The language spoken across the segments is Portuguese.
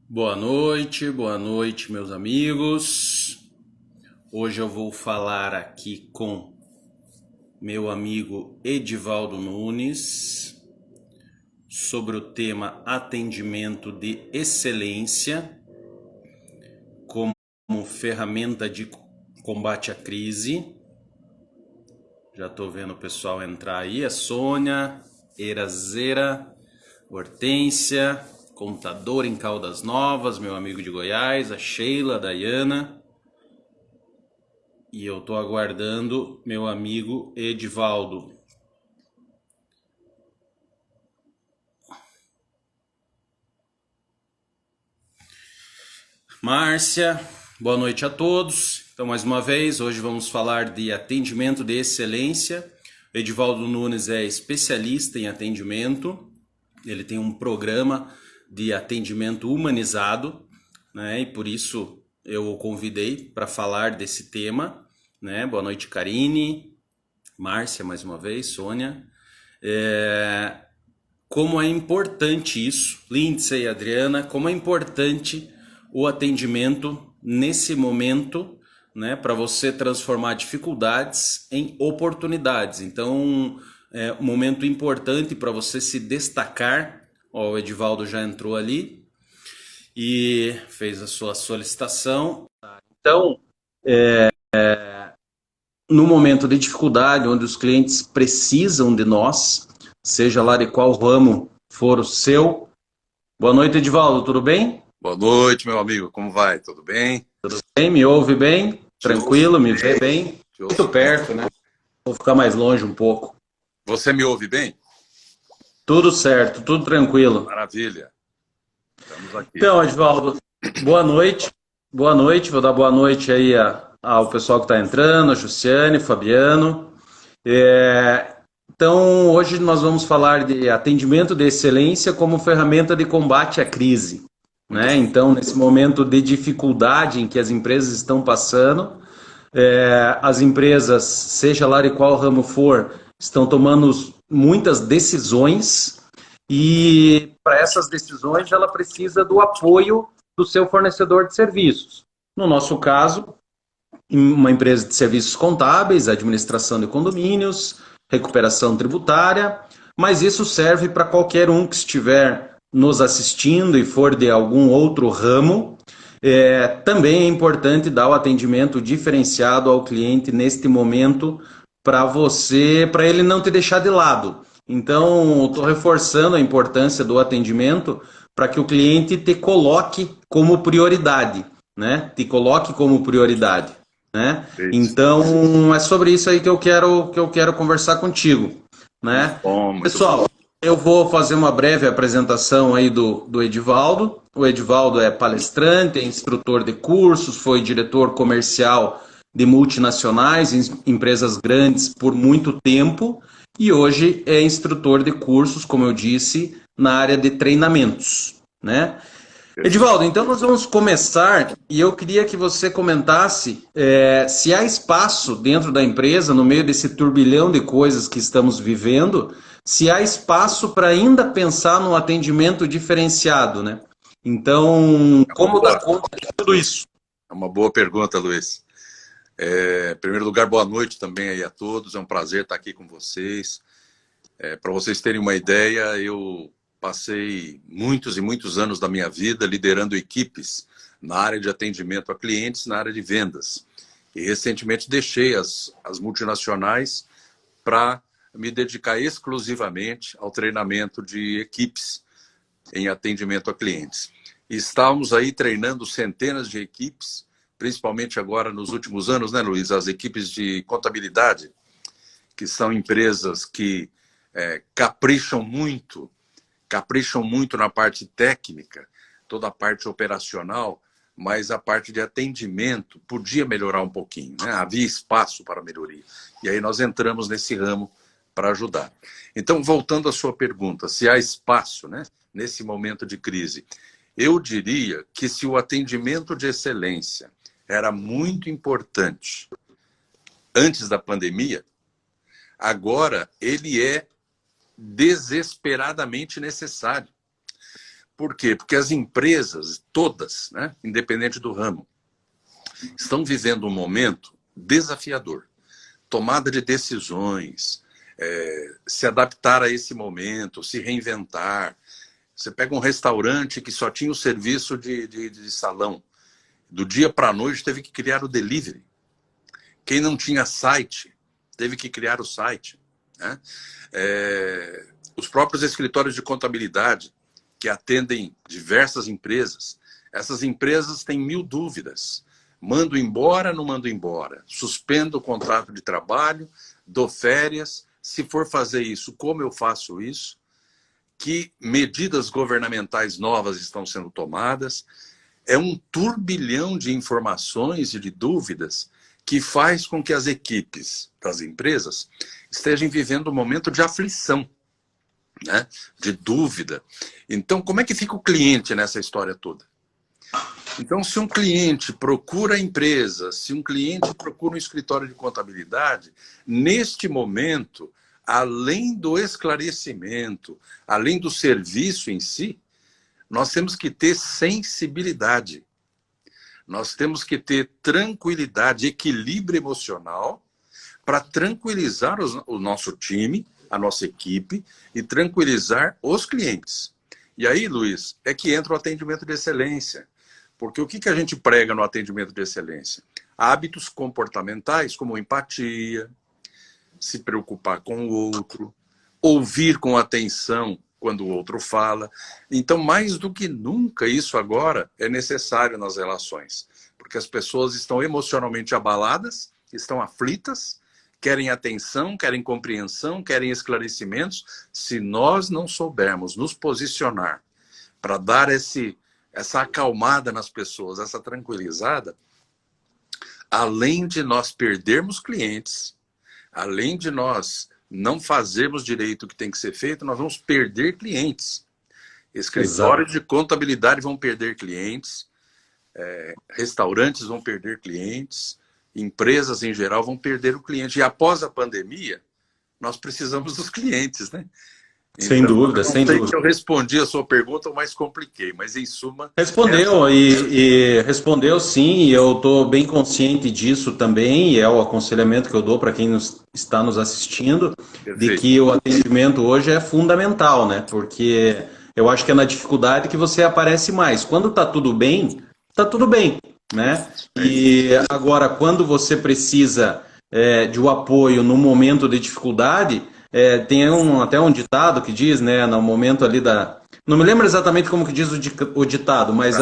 Boa noite, meus amigos. Hoje eu vou falar aqui com meu amigo Edivaldo Nunes sobre o tema atendimento de excelência como ferramenta de combate à crise. Já estou vendo o pessoal entrar aí, a Sônia, Erazeira, Hortência, contador em Caldas Novas, meu amigo de Goiás, a Sheila, a Dayana. E eu tô aguardando meu amigo Edivaldo. Márcia, boa noite a todos. Então, mais uma vez, hoje vamos falar de atendimento de excelência. Edivaldo Nunes é especialista em atendimento. Ele tem um programa de atendimento humanizado, né? E por isso eu o convidei para falar desse tema, né? Boa noite, Karine, Márcia, mais uma vez, Sônia. Como é importante isso, Lindsay e Adriana, como é importante o atendimento nesse momento, né, para você transformar dificuldades em oportunidades. Então, é um momento importante para você se destacar. Ó, o Edivaldo já entrou ali e fez a sua solicitação. Então, no momento de dificuldade, onde os clientes precisam de nós, seja lá de qual ramo for o seu. Boa noite, Edivaldo, tudo bem? Boa noite, meu amigo. Como vai? Tudo bem? Bem, me ouve bem? Te ouço Tranquilo, me vê bem. bem? Te Muito ouço bem. perto, né? Vou ficar mais longe um pouco. Você me ouve bem? Tudo certo, tudo tranquilo. Maravilha. Estamos aqui. Então, Edivaldo, boa noite. Boa noite, vou dar boa noite aí ao pessoal que está entrando, a Jussiane, Fabiano. Então, hoje nós vamos falar de atendimento de excelência como ferramenta de combate à crise, Muito né? bem. Então, nesse momento de dificuldade em que as empresas estão passando, as empresas, seja lá de qual ramo for, estão tomando muitas decisões e para essas decisões ela precisa do apoio do seu fornecedor de serviços. No nosso caso, uma empresa de serviços contábeis, administração de condomínios, recuperação tributária, mas isso serve para qualquer um que estiver nos assistindo e for de algum outro ramo. Também é importante dar o atendimento diferenciado ao cliente neste momento para ele não te deixar de lado. Então, estou reforçando a importância do atendimento para que o cliente te coloque como prioridade, né? Te coloque como prioridade, né? Isso. Então, é sobre isso aí que eu quero conversar contigo, Muito né? bom, muito bom. Pessoal, eu vou fazer uma breve apresentação aí do Edivaldo. O Edivaldo é palestrante, é instrutor de cursos, foi diretor comercial de multinacionais, empresas grandes por muito tempo e hoje é instrutor de cursos, como eu disse, na área de treinamentos, né? Perfeito. Edivaldo, então nós vamos começar e eu queria que você comentasse se há espaço dentro da empresa, no meio desse turbilhão de coisas que estamos vivendo, se há espaço para ainda pensar no atendimento diferenciado, né? Então, É uma como dar boa, conta de tudo isso? é uma boa pergunta, Luiz. Em primeiro lugar, boa noite também aí a todos. É um prazer estar aqui com vocês. Para vocês terem uma ideia, eu passei muitos e muitos anos da minha vida liderando equipes na área de atendimento a clientes, na área de vendas. E recentemente deixei as multinacionais para me dedicar exclusivamente ao treinamento de equipes em atendimento a clientes. E estamos aí treinando centenas de equipes, principalmente agora nos últimos anos, né, Luiz? As equipes de contabilidade, que são empresas que capricham muito na parte técnica, toda a parte operacional, mas a parte de atendimento podia melhorar um pouquinho, né? Havia espaço para melhoria. E aí nós entramos nesse ramo para ajudar. Então, voltando à sua pergunta, se há espaço, né, nesse momento de crise, eu diria que se o atendimento de excelência era muito importante antes da pandemia, agora ele é desesperadamente necessário. Por quê? Porque as empresas, todas, né, independente do ramo, estão vivendo um momento desafiador. Tomada de decisões, se adaptar a esse momento, se reinventar. Você pega um restaurante que só tinha o serviço de salão. Do dia para a noite teve que criar o delivery. Quem não tinha site, teve que criar o site. Né? Os próprios escritórios de contabilidade, que atendem diversas empresas, essas empresas têm 1000 dúvidas. Mando embora, não mando embora. Suspendo o contrato de trabalho, dou férias. Se for fazer isso, como eu faço isso? Que medidas governamentais novas estão sendo tomadas? É um turbilhão de informações e de dúvidas que faz com que as equipes das empresas estejam vivendo um momento de aflição, né? De dúvida. Então, como é que fica o cliente nessa história toda? Então, se um cliente procura a empresa, se um cliente procura um escritório de contabilidade, neste momento, além do esclarecimento, além do serviço em si, nós temos que ter sensibilidade. Nós temos que ter tranquilidade, equilíbrio emocional para tranquilizar o nosso time, a nossa equipe e tranquilizar os clientes. E aí, Luiz, é que entra o atendimento de excelência. Porque o que a gente prega no atendimento de excelência? Hábitos comportamentais como empatia, se preocupar com o outro, ouvir com atenção quando o outro fala. Então, mais do que nunca, isso agora é necessário nas relações. Porque as pessoas estão emocionalmente abaladas, estão aflitas, querem atenção, querem compreensão, querem esclarecimentos. Se nós não soubermos nos posicionar para dar essa acalmada nas pessoas, essa tranquilizada, além de nós perdermos clientes, além de nós não fazermos direito o que tem que ser feito, nós vamos perder clientes. Escritórios de contabilidade vão perder clientes, restaurantes vão perder clientes, empresas em geral vão perder o cliente. E após a pandemia, nós precisamos dos clientes, né? Sem Então, dúvida, sem dúvida. Não sei se eu respondi a sua pergunta ou mais compliquei, mas em suma... Respondeu, e respondeu sim, e eu estou bem consciente disso também, e é o aconselhamento que eu dou para quem está nos assistindo, Perfeito. De que o atendimento hoje é fundamental, né? Porque eu acho que é na dificuldade que você aparece mais. Quando está tudo bem, né? E agora, quando você precisa de um apoio no momento de dificuldade... tem até um ditado que diz, né, no momento ali da... Não me lembro exatamente como que diz o ditado, mas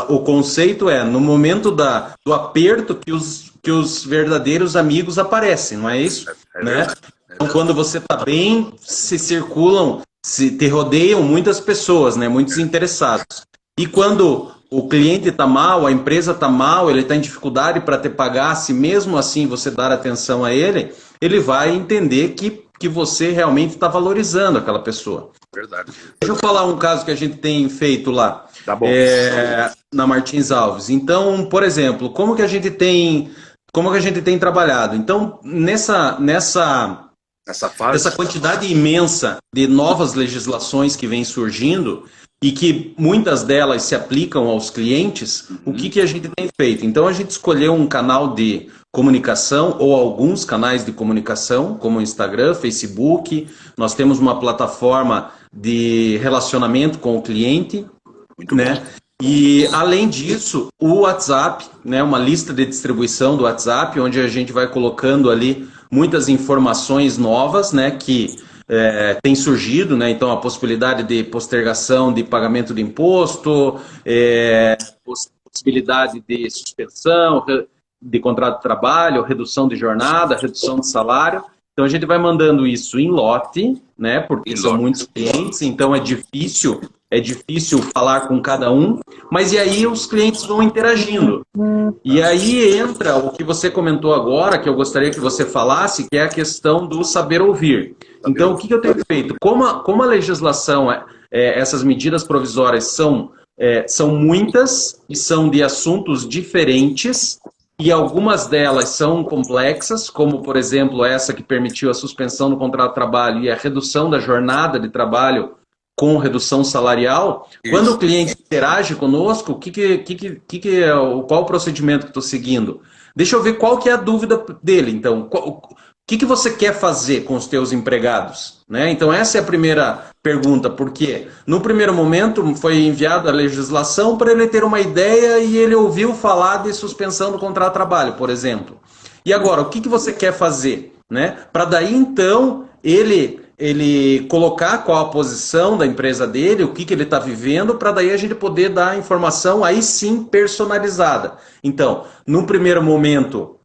o conceito é, no momento do aperto que os verdadeiros amigos aparecem, não é isso? Né? Então, quando você está bem, te rodeiam muitas pessoas, né, muitos interessados. E quando o cliente está mal, a empresa está mal, ele está em dificuldade para te pagar, se mesmo assim você dar atenção a ele, ele vai entender que você realmente está valorizando aquela pessoa. Verdade. Deixa eu falar um caso que a gente tem feito lá, Tá bom. Na Martins Alves. Então, por exemplo, como que a gente tem trabalhado? Então, nessa quantidade imensa de novas legislações que vem surgindo e que muitas delas se aplicam aos clientes, o que a gente tem feito? Então, a gente escolheu um canal de comunicação ou alguns canais de comunicação, como o Instagram, Facebook. Nós temos uma plataforma de relacionamento com o cliente, né? E, além disso, o WhatsApp, né? Uma lista de distribuição do WhatsApp, onde a gente vai colocando ali muitas informações novas, né? Que tem surgido, né? Então, a possibilidade de postergação de pagamento de imposto, possibilidade de suspensão, de contrato de trabalho, redução de jornada, redução de salário. Então, a gente vai mandando isso em lote, né? Porque são muitos clientes, então é difícil falar com cada um, mas e aí os clientes vão interagindo. E aí entra o que você comentou agora, que eu gostaria que você falasse, que é a questão do saber ouvir. Então, o que eu tenho feito? Como a legislação, essas medidas provisórias são muitas e são de assuntos diferentes, e algumas delas são complexas, como, por exemplo, essa que permitiu a suspensão do contrato de trabalho e a redução da jornada de trabalho com redução salarial, Isso. quando o cliente interage conosco, qual o procedimento que estou seguindo? Deixa eu ver qual que é a dúvida dele. Então, o que você quer fazer com os teus empregados? Né? Então, essa é a primeira pergunta, porque no primeiro momento foi enviada a legislação para ele ter uma ideia e ele ouviu falar de suspensão do contrato de trabalho, por exemplo. E agora, o que você quer fazer? Né? Para daí, então, ele colocar qual a posição da empresa dele, o que ele está vivendo, para daí a gente poder dar a informação aí sim personalizada. Então, no primeiro momento,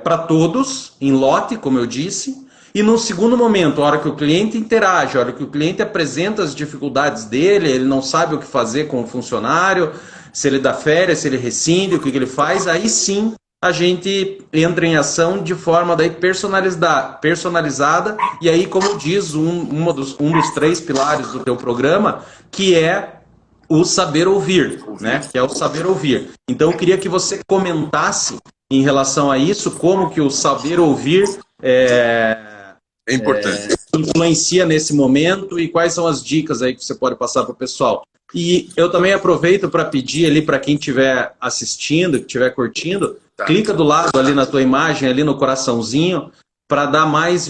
para todos, em lote, como eu disse, e no segundo momento, a hora que o cliente interage, a hora que o cliente apresenta as dificuldades dele, ele não sabe o que fazer com o funcionário, se ele dá férias, se ele rescinde, o que ele faz, aí sim a gente entra em ação de forma daí personalizada, e aí, como diz um dos 3 pilares do teu programa, que é o saber ouvir, né? Que é o saber ouvir. Então, eu queria que você comentasse em relação a isso, como que o saber ouvir É importante. influencia nesse momento e quais são as dicas aí que você pode passar para o pessoal. E eu também aproveito para pedir ali para quem estiver assistindo, que estiver curtindo, clica do lado ali na tua imagem, ali no coraçãozinho, para dar mais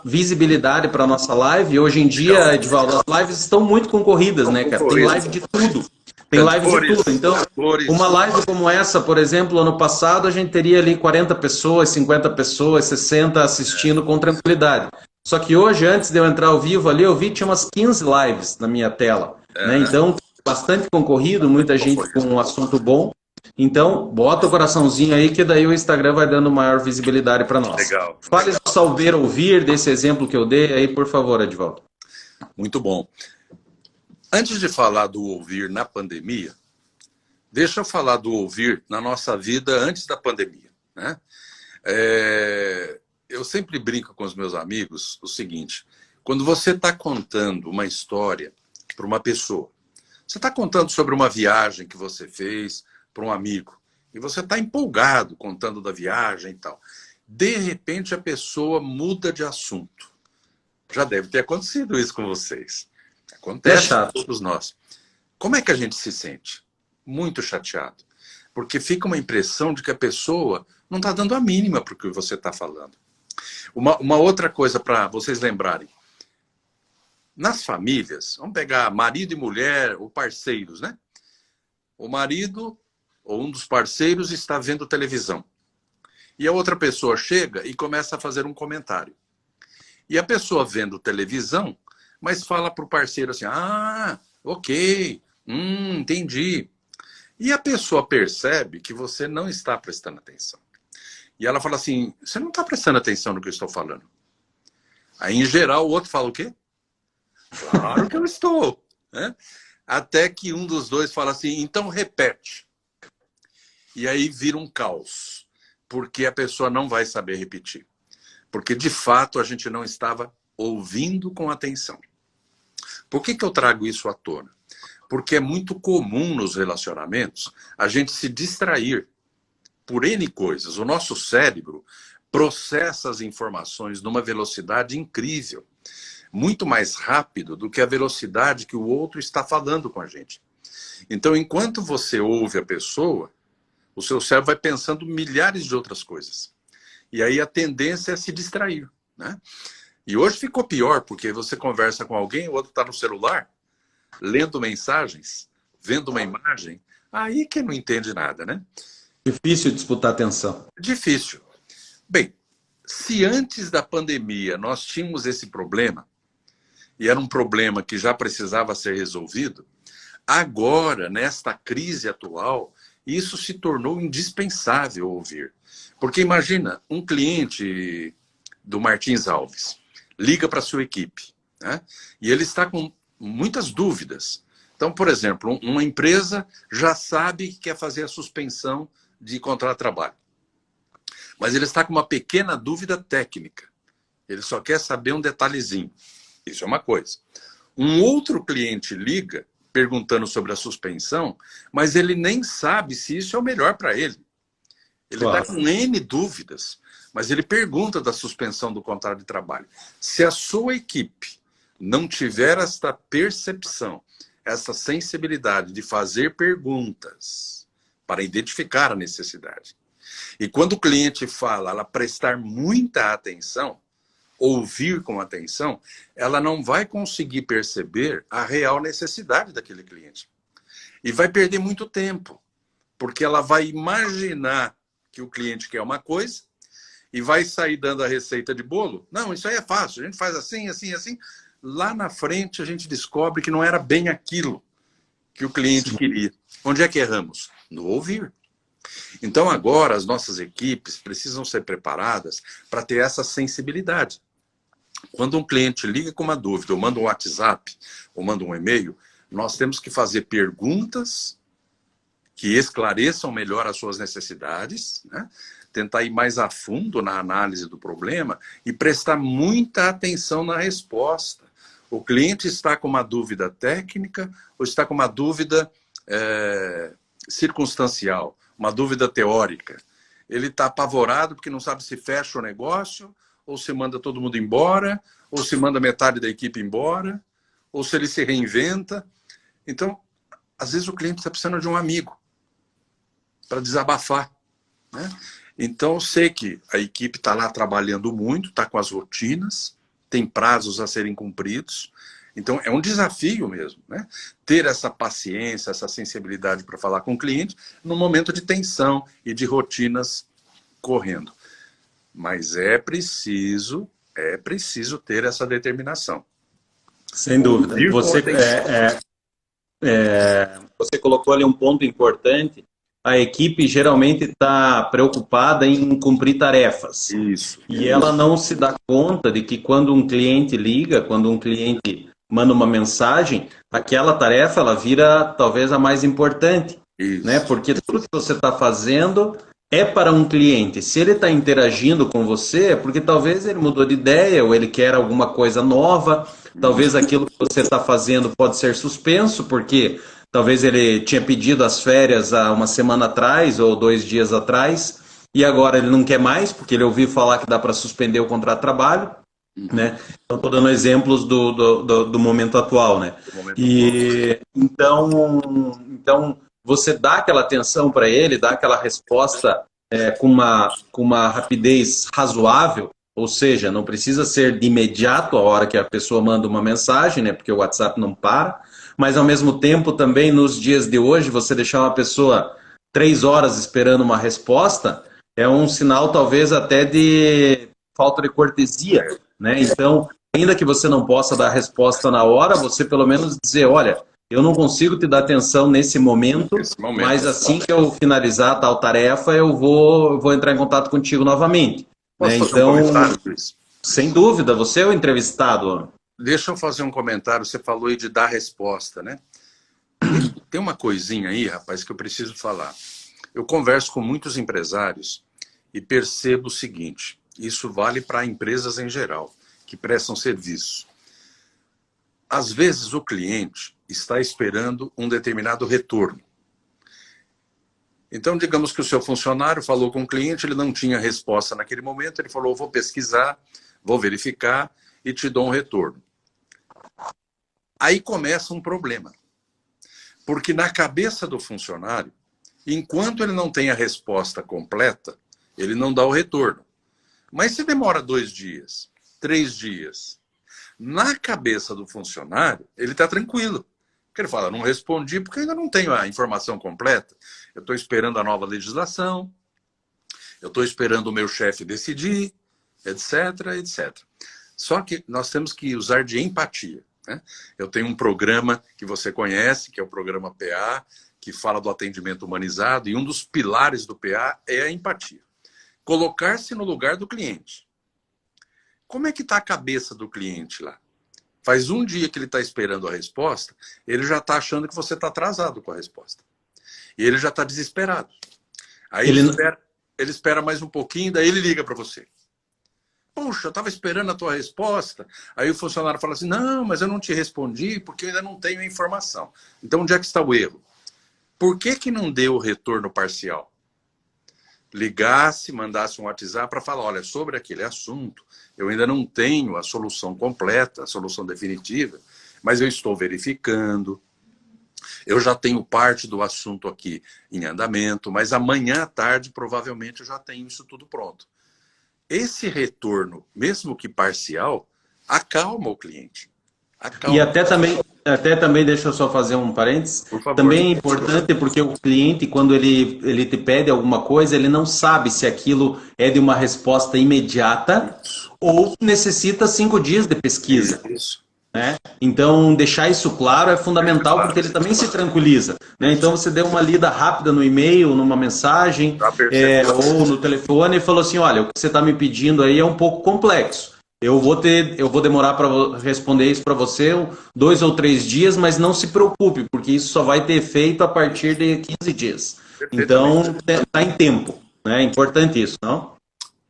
visibilidade para a nossa live. Hoje em dia, Edvaldo, as lives estão muito concorridas, né, cara? Tem live de tudo. Tem live de tudo. Então, uma live como essa, por exemplo, ano passado, a gente teria ali 40 pessoas, 50 pessoas, 60 assistindo com tranquilidade. Só que hoje, antes de eu entrar ao vivo ali, eu vi que tinha umas 15 lives na minha tela. Né? Então, bastante concorrido, muita gente com um assunto bom. Então, bota o coraçãozinho aí, que daí o Instagram vai dando maior visibilidade para nós. Legal. Fale do saber ouvir, desse exemplo que eu dei aí, por favor, Edvaldo. Muito bom. Antes de falar do ouvir na pandemia, deixa eu falar do ouvir na nossa vida antes da pandemia. Né? Eu sempre brinco com os meus amigos o seguinte: quando você está contando uma história para uma pessoa, você está contando sobre uma viagem que você fez para um amigo, e você está empolgado contando da viagem e tal. De repente, a pessoa muda de assunto. Já deve ter acontecido isso com vocês. Acontece com todos nós. Como é que a gente se sente? Muito chateado. Porque fica uma impressão de que a pessoa não está dando a mínima para o que você está falando. Uma outra coisa para vocês lembrarem. Nas famílias, vamos pegar marido e mulher, ou parceiros, né? O marido ou um dos parceiros está vendo televisão. E a outra pessoa chega e começa a fazer um comentário. E a pessoa vendo televisão, mas fala para o parceiro assim: ah, ok, entendi. E a pessoa percebe que você não está prestando atenção. E ela fala assim: você não está prestando atenção no que eu estou falando. Aí, em geral, o outro fala o quê? Claro que eu estou. Né? Até que um dos dois fala assim: então repete. E aí vira um caos, porque a pessoa não vai saber repetir. Porque, de fato, a gente não estava ouvindo com atenção. Por que eu trago isso à tona? Porque é muito comum nos relacionamentos a gente se distrair por N coisas. O nosso cérebro processa as informações numa velocidade incrível, muito mais rápido do que a velocidade que o outro está falando com a gente. Então, enquanto você ouve a pessoa, o seu cérebro vai pensando milhares de outras coisas. E aí a tendência é se distrair. Né? E hoje ficou pior, porque você conversa com alguém, o outro está no celular, lendo mensagens, vendo uma imagem, aí que não entende nada, né? Difícil disputar atenção. Difícil. Bem, se antes da pandemia nós tínhamos esse problema, e era um problema que já precisava ser resolvido, agora, nesta crise atual, isso se tornou indispensável ouvir. Porque imagina, um cliente do Martins Alves liga para a sua equipe, né? E ele está com muitas dúvidas. Então, por exemplo, uma empresa já sabe que quer fazer a suspensão de contrato de trabalho. Mas ele está com uma pequena dúvida técnica. Ele só quer saber um detalhezinho. Isso é uma coisa. Um outro cliente liga perguntando sobre a suspensão, mas ele nem sabe se isso é o melhor para ele. Ele está com N dúvidas, mas ele pergunta da suspensão do contrato de trabalho. Se a sua equipe não tiver esta percepção, essa sensibilidade de fazer perguntas para identificar a necessidade. E quando o cliente fala, ela prestar muita atenção, ouvir com atenção, ela não vai conseguir perceber a real necessidade daquele cliente. E vai perder muito tempo, porque ela vai imaginar que o cliente quer uma coisa e vai sair dando a receita de bolo. Não, isso aí é fácil, a gente faz assim, assim, assim. Lá na frente a gente descobre que não era bem aquilo que o cliente queria. Onde é que erramos? No ouvir. Então agora as nossas equipes precisam ser preparadas para ter essa sensibilidade. Quando um cliente liga com uma dúvida, ou manda um WhatsApp, ou manda um e-mail, nós temos que fazer perguntas que esclareçam melhor as suas necessidades, né? Tentar ir mais a fundo na análise do problema e prestar muita atenção na resposta. O cliente está com uma dúvida técnica ou está com uma dúvida circunstancial, uma dúvida teórica. Ele está apavorado porque não sabe se fecha o negócio, ou se manda todo mundo embora, ou se manda metade da equipe embora, ou se ele se reinventa. Então, às vezes o cliente está precisando de um amigo para desabafar, né? Então, eu sei que a equipe está lá trabalhando muito, está com as rotinas, tem prazos a serem cumpridos. Então, é um desafio mesmo, né? Ter essa paciência, essa sensibilidade para falar com o cliente no momento de tensão e de rotinas correndo. Mas é preciso ter essa determinação. Sem dúvida. Você colocou ali um ponto importante. A equipe geralmente está preocupada em cumprir tarefas. Isso. E ela não se dá conta de que quando um cliente liga, quando um cliente manda uma mensagem, aquela tarefa ela vira talvez a mais importante. Né? Porque tudo que você está fazendo é para um cliente. Se ele está interagindo com você, é porque talvez ele mudou de ideia ou ele quer alguma coisa nova. Talvez aquilo que você está fazendo pode ser suspenso, porque talvez ele tinha pedido as férias há uma semana atrás ou 2 dias atrás, e agora ele não quer mais, porque ele ouviu falar que dá para suspender o contrato de trabalho. Né? Então, estou dando exemplos do momento atual. Né? Então, você dá aquela atenção para ele, dá aquela resposta com uma rapidez razoável, ou seja, não precisa ser de imediato a hora que a pessoa manda uma mensagem, né? Porque o WhatsApp não para, mas ao mesmo tempo também nos dias de hoje, você deixar uma pessoa 3 horas esperando uma resposta é um sinal talvez até de falta de cortesia, né? Então, ainda que você não possa dar a resposta na hora, você pelo menos dizer, olha, eu não consigo te dar atenção nesse momento, mas assim que eu finalizar tal tarefa, eu vou entrar em contato contigo novamente. Posso fazer um comentário, Luiz? Sem dúvida, você é o entrevistado. Deixa eu fazer um comentário, você falou aí de dar resposta, né? Tem uma coisinha aí, rapaz, que eu preciso falar. Eu converso com muitos empresários e percebo o seguinte, isso vale para empresas em geral, que prestam serviço. Às vezes o cliente está esperando um determinado retorno. Então, digamos que o seu funcionário falou com o cliente, ele não tinha resposta naquele momento, ele falou, vou pesquisar, vou verificar e te dou um retorno. Aí começa um problema. Porque na cabeça do funcionário, enquanto ele não tem a resposta completa, ele não dá o retorno. Mas se demora 2 dias, 3 dias, na cabeça do funcionário, ele está tranquilo. Porque ele fala, não respondi porque ainda não tenho a informação completa. Eu estou esperando a nova legislação, eu estou esperando o meu chefe decidir, etc, etc. Só que nós temos que usar de empatia, né? Eu tenho um programa que você conhece, que é o programa PA, que fala do atendimento humanizado, e um dos pilares do PA é a empatia. Colocar-se no lugar do cliente. Como é que está a cabeça do cliente lá? Faz 1 dia que ele está esperando a resposta, ele já está achando que você está atrasado com a resposta. E ele já está desesperado. Aí ele espera mais um pouquinho, daí ele liga para você. Puxa, eu estava esperando a tua resposta. Aí o funcionário fala assim, não, mas eu não te respondi porque eu ainda não tenho a informação. Então, onde é que está o erro? Por que não deu o retorno parcial? ligasse, mandasse um WhatsApp para falar, olha, sobre aquele assunto, eu ainda não tenho a solução completa, a solução definitiva, mas eu estou verificando, eu já tenho parte do assunto aqui em andamento, mas amanhã à tarde provavelmente eu já tenho isso tudo pronto. Esse retorno, mesmo que parcial, acalma o cliente. E até também, deixa eu só fazer um parênteses, Por favor. também é importante porque o cliente, quando ele te pede alguma coisa, ele não sabe se aquilo é de uma resposta imediata ou necessita 5 dias de pesquisa. Isso. Né? Então, deixar isso claro é fundamental, porque ele também se tranquiliza. Né? Então, você deu uma lida rápida no e-mail, numa mensagem, ou no telefone, e falou assim, olha, o que você está me pedindo aí é um pouco complexo. Eu vou demorar para responder isso para você 2 ou 3 dias, mas não se preocupe, porque isso só vai ter efeito a partir de 15 dias. Então, está em tempo. Né? É importante isso, não?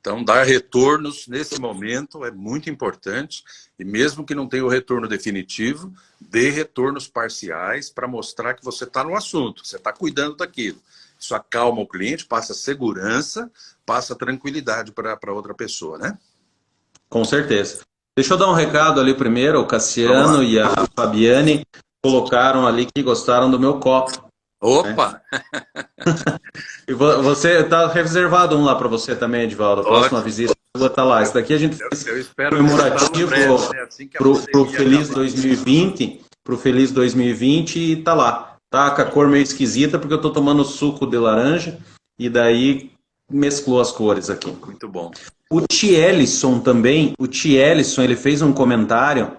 Então, dar retornos nesse momento é muito importante, e mesmo que não tenha o retorno definitivo, dê retornos parciais para mostrar que você está no assunto, você está cuidando daquilo. Isso acalma o cliente, passa segurança, passa tranquilidade para outra pessoa, né? Com certeza. Deixa eu dar um recado ali primeiro, o Cassiano e a Fabiane colocaram ali que gostaram do meu copo. Opa! Né? E você está reservado um lá para você também, Edivaldo. A próxima visita está lá. Esse daqui a gente fez comemorativo para o Feliz 2020. Para o Feliz 2020 e tá lá. Tá com a cor meio esquisita porque eu estou tomando suco de laranja e daí mesclou as cores aqui. Muito bom. O Tielison também, ele fez um comentário,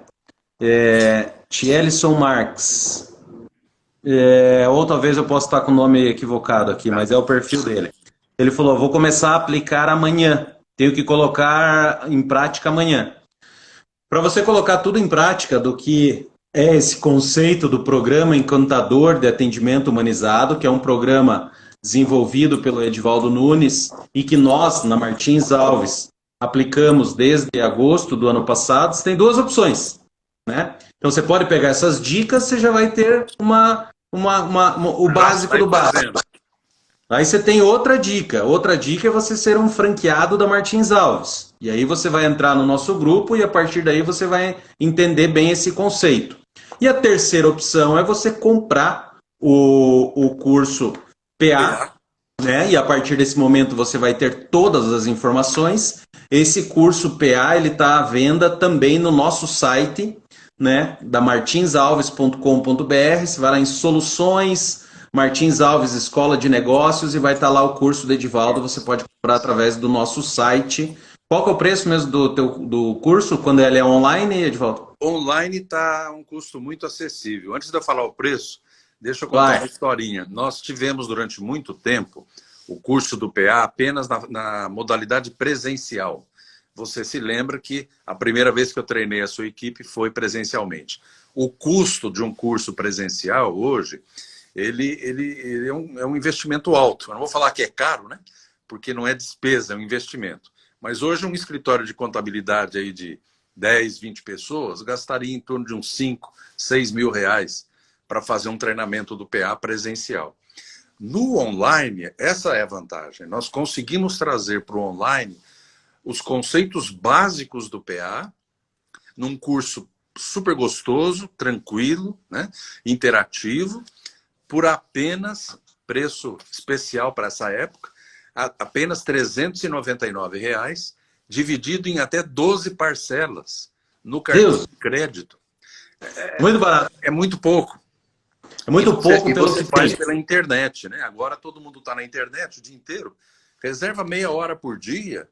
Tielison Marx. Ou talvez eu possa estar com o nome equivocado aqui, mas é o perfil dele. Ele falou, vou começar a aplicar amanhã, tenho que colocar em prática amanhã. Para você colocar tudo em prática do que é esse conceito do Programa Encantador de Atendimento Humanizado, que é um programa desenvolvido pelo Edivaldo Nunes e que nós, na Martins Alves, aplicamos desde agosto do ano passado, você tem 2 opções. Né? Então você pode pegar essas dicas, você já vai ter o básico do básico. Aí você tem outra dica. Outra dica é você ser um franqueado da Martins Alves. E aí você vai entrar no nosso grupo e a partir daí você vai entender bem esse conceito. E a terceira opção é você comprar o curso PA, né? E a partir desse momento você vai ter todas as informações. Esse curso PA ele está à venda também no nosso site, né? Da martinsalves.com.br. Você vai lá em soluções, Martins Alves Escola de Negócios e vai estar lá o curso do Edivaldo. Você pode comprar através do nosso site. Qual que é o preço mesmo do curso quando ele é online, Edivaldo? Online está um custo muito acessível. Antes de eu falar o preço, deixa eu contar uma historinha. Nós tivemos durante muito tempo o curso do PA apenas na modalidade presencial. Você se lembra que a primeira vez que eu treinei a sua equipe foi presencialmente. O custo de um curso presencial hoje, ele é um investimento alto. Eu não vou falar que é caro, né? Porque não é despesa, é um investimento. Mas hoje um escritório de contabilidade aí de 10, 20 pessoas gastaria em torno de uns 5, 6 mil reais para fazer um treinamento do PA presencial. No online, essa é a vantagem. Nós conseguimos trazer para o online os conceitos básicos do PA num curso super gostoso, tranquilo, né? Interativo, por apenas, preço especial para essa época, apenas R$ 399, dividido em até 12 parcelas no cartão de crédito. Muito barato. É muito pouco. É muito pouco. E você faz pela internet, né? Agora todo mundo está na internet o dia inteiro. Reserva meia hora por dia,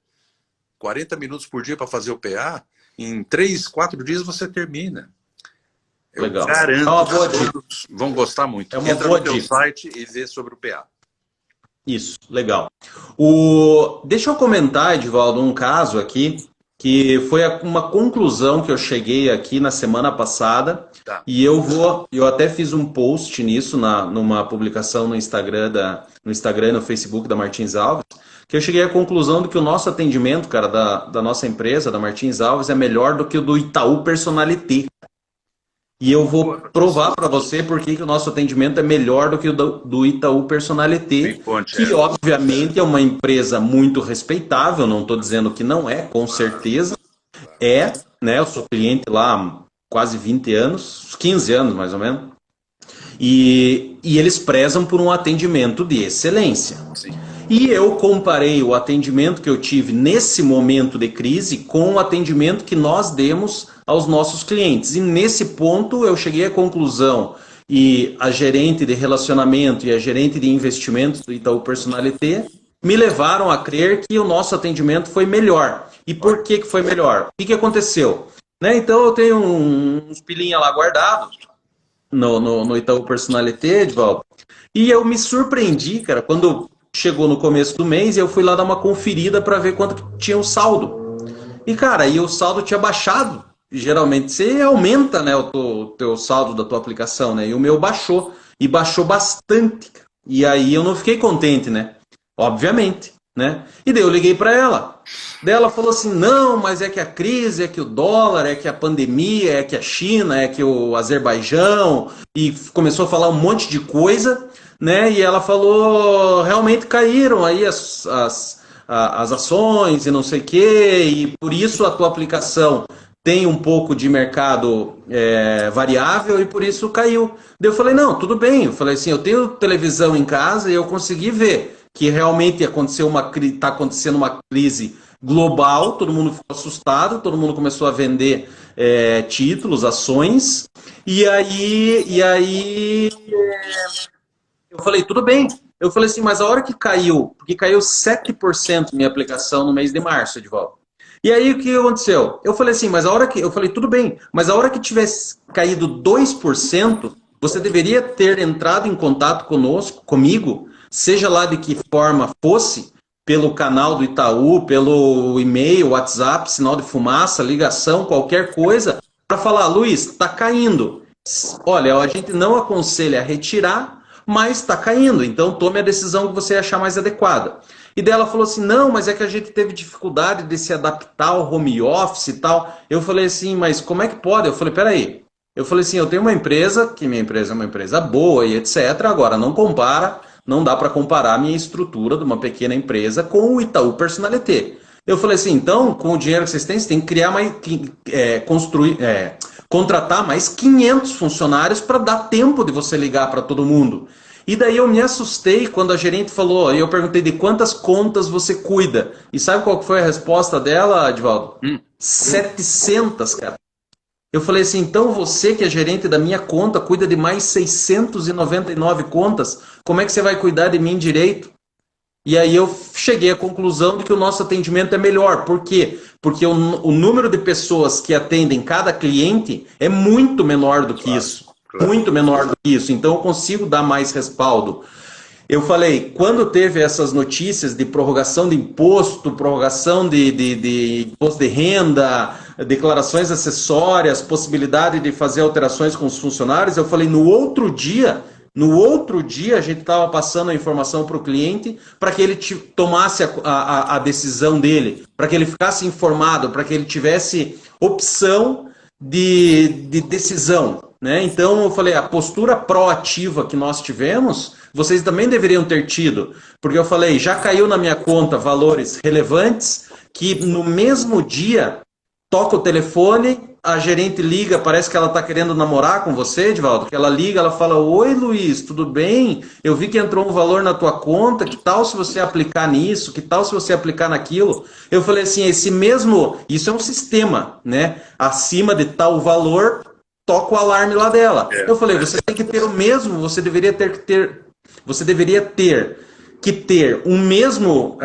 40 minutos por dia para fazer o PA. Em 3, 4 dias você termina. Eu garanto que todos vão gostar muito. Entra no meu site e vê sobre o PA. Isso, legal. Deixa eu comentar, Edivaldo, um caso aqui, que foi uma conclusão que eu cheguei aqui na semana passada, e eu até fiz um post nisso, numa publicação no Instagram e no Facebook da Martins Alves, que eu cheguei à conclusão de que o nosso atendimento, cara, da nossa empresa, da Martins Alves, é melhor do que o do Itaú Personalité. E eu vou provar para você por que o nosso atendimento é melhor do que o do Itaú Personalité, que obviamente é uma empresa muito respeitável, não estou dizendo que não é, com certeza é, né? Eu sou cliente lá há quase 20 anos, 15 anos mais ou menos, e eles prezam por um atendimento de excelência. Sim. E eu comparei o atendimento que eu tive nesse momento de crise com o atendimento que nós demos aos nossos clientes. E nesse ponto eu cheguei à conclusão, e a gerente de relacionamento e a gerente de investimentos do Itaú Personalité me levaram a crer que o nosso atendimento foi melhor. E por que foi melhor? O que aconteceu? Né? Então eu tenho uns pilinha lá guardados no Itaú Personalité, Edvaldo, e eu me surpreendi, cara, quando chegou no começo do mês, eu fui lá dar uma conferida para ver quanto que tinha o saldo. E, cara, o saldo tinha baixado. Geralmente você aumenta, né, o teu saldo da tua aplicação, né? E o meu baixou. E baixou bastante. E aí eu não fiquei contente, né? Obviamente, né? E daí eu liguei para ela. Daí ela falou assim, não, mas é que a crise, é que o dólar, é que a pandemia, é que a China, é que o Azerbaijão, e começou a falar um monte de coisa, né? E ela falou, realmente caíram aí as ações e não sei o quê, e por isso a tua aplicação tem um pouco de mercado variável e por isso caiu. Daí eu falei, não, tudo bem. Eu falei assim, eu tenho televisão em casa e eu consegui ver que realmente está acontecendo uma crise global, todo mundo ficou assustado, todo mundo começou a vender títulos, ações, e aí eu falei, tudo bem. Eu falei assim, mas a hora que caiu, porque caiu 7% minha aplicação no mês de março, de volta. E aí o que aconteceu? Eu falei assim, eu falei, tudo bem, mas a hora que tivesse caído 2%, você deveria ter entrado em contato comigo, seja lá de que forma fosse, pelo canal do Itaú, pelo e-mail, WhatsApp, sinal de fumaça, ligação, qualquer coisa, para falar, Luiz, está caindo. Olha, a gente não aconselha a retirar, mas está caindo, então tome a decisão que você achar mais adequada. E daí ela falou assim, não, mas é que a gente teve dificuldade de se adaptar ao home office e tal. Eu falei assim, mas como é que pode? Eu falei, peraí. Eu falei assim, eu tenho uma empresa, que minha empresa é uma empresa boa e etc. Agora, não dá para comparar a minha estrutura de uma pequena empresa com o Itaú Personalité. Eu falei assim, então, com o dinheiro que vocês tem que criar mais, contratar mais 500 funcionários para dar tempo de você ligar para todo mundo. E daí eu me assustei quando a gerente falou, e eu perguntei de quantas contas você cuida. E sabe qual foi a resposta dela, Edvaldo? 700, cara. Eu falei assim, então você que é gerente da minha conta cuida de mais 699 contas, como é que você vai cuidar de mim direito? E aí eu cheguei à conclusão de que o nosso atendimento é melhor. Por quê? Porque o número de pessoas que atendem cada cliente é muito menor do que isso. Claro. Muito menor do que isso. Então eu consigo dar mais respaldo. Eu falei, quando teve essas notícias de prorrogação de imposto, prorrogação de imposto de renda, declarações acessórias, possibilidade de fazer alterações com os funcionários, eu falei, no outro dia a gente estava passando a informação para o cliente para que ele tomasse a decisão dele, para que ele ficasse informado, para que ele tivesse opção de decisão. Né? Então eu falei, a postura proativa que nós tivemos, vocês também deveriam ter tido, porque eu falei, já caiu na minha conta valores relevantes que no mesmo dia toca o telefone, a gerente liga, parece que ela está querendo namorar com você, Edvaldo, que ela liga, ela fala, oi Luiz, tudo bem? Eu vi que entrou um valor na tua conta, que tal se você aplicar nisso, que tal se você aplicar naquilo? Eu falei assim, isso é um sistema, né? Acima de tal valor, toca o alarme lá dela. Eu falei, você tem que ter o mesmo, você deveria ter um mesmo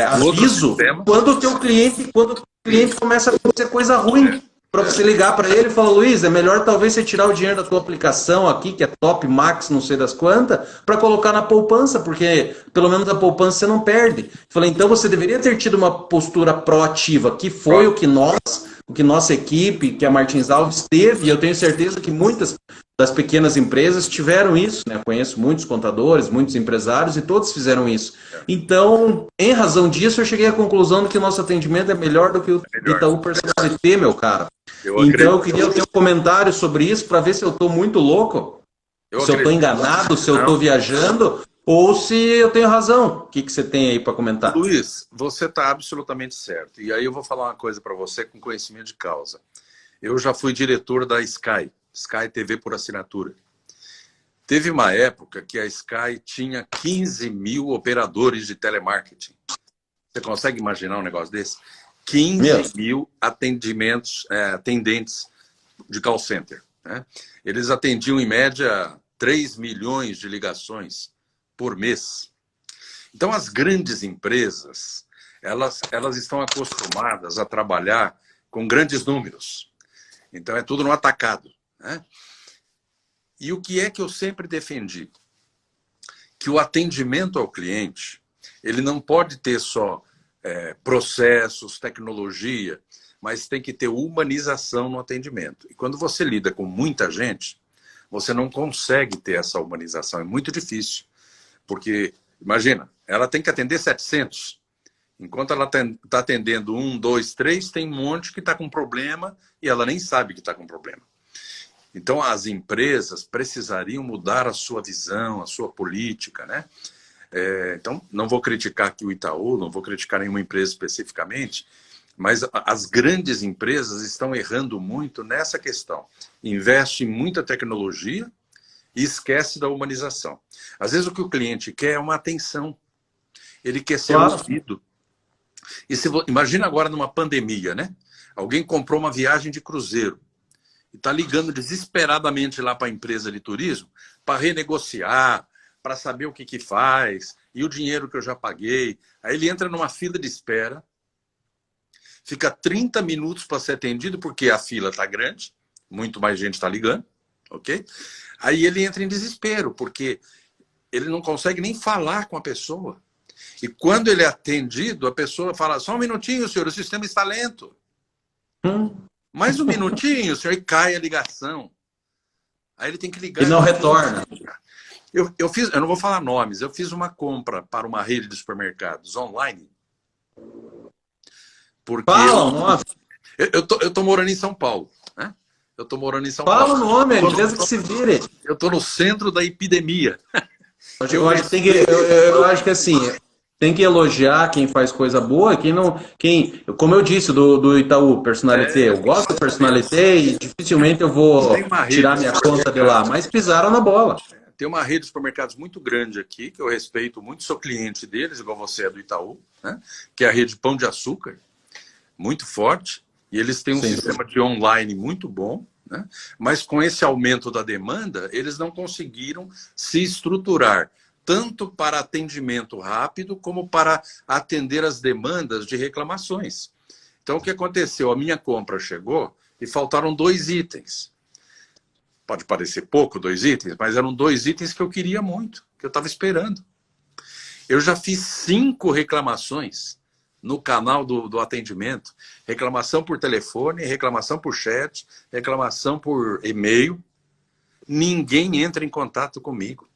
aviso quando o cliente começa a acontecer coisa ruim, para você ligar para ele e falar, Luiz, é melhor talvez você tirar o dinheiro da tua aplicação aqui, que é top, max, não sei das quantas, para colocar na poupança, porque pelo menos a poupança você não perde. Falei, então você deveria ter tido uma postura proativa, que foi o que nossa equipe, que a Martins Alves teve, e eu tenho certeza que muitas das pequenas empresas tiveram isso, né? Conheço muitos contadores, muitos empresários, e todos fizeram isso. Então, em razão disso, eu cheguei à conclusão de que o nosso atendimento é melhor do que o Itaú Personalité, meu cara. Eu Então acredito. eu queria o teu comentário sobre isso para ver se eu estou muito louco, Eu se eu estou acredito. enganado, se eu Não. estou viajando, ou se eu tenho razão. O que você tem aí para comentar? Luiz, você está absolutamente certo. E aí eu vou falar uma coisa para você com conhecimento de causa. Eu já fui diretor da Sky TV por assinatura. Teve uma época que a Sky tinha 15 mil operadores de telemarketing. Você consegue imaginar um negócio desse? 15 mil atendentes de call center. Né? Eles atendiam, em média, 3 milhões de ligações por mês. Então, as grandes empresas, elas estão acostumadas a trabalhar com grandes números. Então, é tudo no atacado. Né? E o que é que eu sempre defendi? Que o atendimento ao cliente, ele não pode ter só processos, tecnologia, mas tem que ter humanização no atendimento. E quando você lida com muita gente, você não consegue ter essa humanização. É muito difícil. Porque, imagina, ela tem que atender 700. Enquanto ela está atendendo 1, 2, 3, tem um monte que está com problema e ela nem sabe que está com problema. Então, as empresas precisariam mudar a sua visão, a sua política, né? Então, não vou criticar aqui o Itaú, não vou criticar nenhuma empresa especificamente, mas as grandes empresas estão errando muito nessa questão. Investe em muita tecnologia e esquece da humanização. Às vezes, o que o cliente quer é uma atenção. Ele quer ser ouvido. E imagina agora numa pandemia, né? Alguém comprou uma viagem de cruzeiro e está ligando desesperadamente lá para a empresa de turismo para renegociar, para saber o que faz, e o dinheiro que eu já paguei. Aí ele entra numa fila de espera, fica 30 minutos para ser atendido, porque a fila está grande, muito mais gente está ligando, ok? Aí ele entra em desespero, porque ele não consegue nem falar com a pessoa. E quando ele é atendido, a pessoa fala, só um minutinho, senhor, o sistema está lento. Mais um minutinho, senhor, e cai a ligação. Aí ele tem que ligar. E não retorna. Eu não vou falar nomes, eu fiz uma compra para uma rede de supermercados online. Porque nossa. Eu tô morando em São Paulo, né? Eu tô morando em São Fala Paulo. o nome, a empresa que se vire. Eu tô no centro da epidemia. Eu acho que assim, tem que elogiar quem faz coisa boa, como eu disse do Itaú, Personalité, eu gosto do Personalité e dificilmente eu vou tirar minha conta de lá, mas pisaram na bola. Tem uma rede de supermercados muito grande aqui, que eu respeito muito, sou cliente deles, igual você é do Itaú, né? Que é a rede Pão de Açúcar, muito forte, e eles têm um sistema de online muito bom, né? Mas com esse aumento da demanda, eles não conseguiram se estruturar, tanto para atendimento rápido, como para atender as demandas de reclamações. Então, o que aconteceu? A minha compra chegou e faltaram 2 itens. Pode parecer pouco, 2 itens, mas eram 2 itens que eu queria muito, que eu estava esperando. Eu já fiz 5 reclamações no canal do atendimento. Reclamação por telefone, reclamação por chat, reclamação por e-mail. Ninguém entra em contato comigo.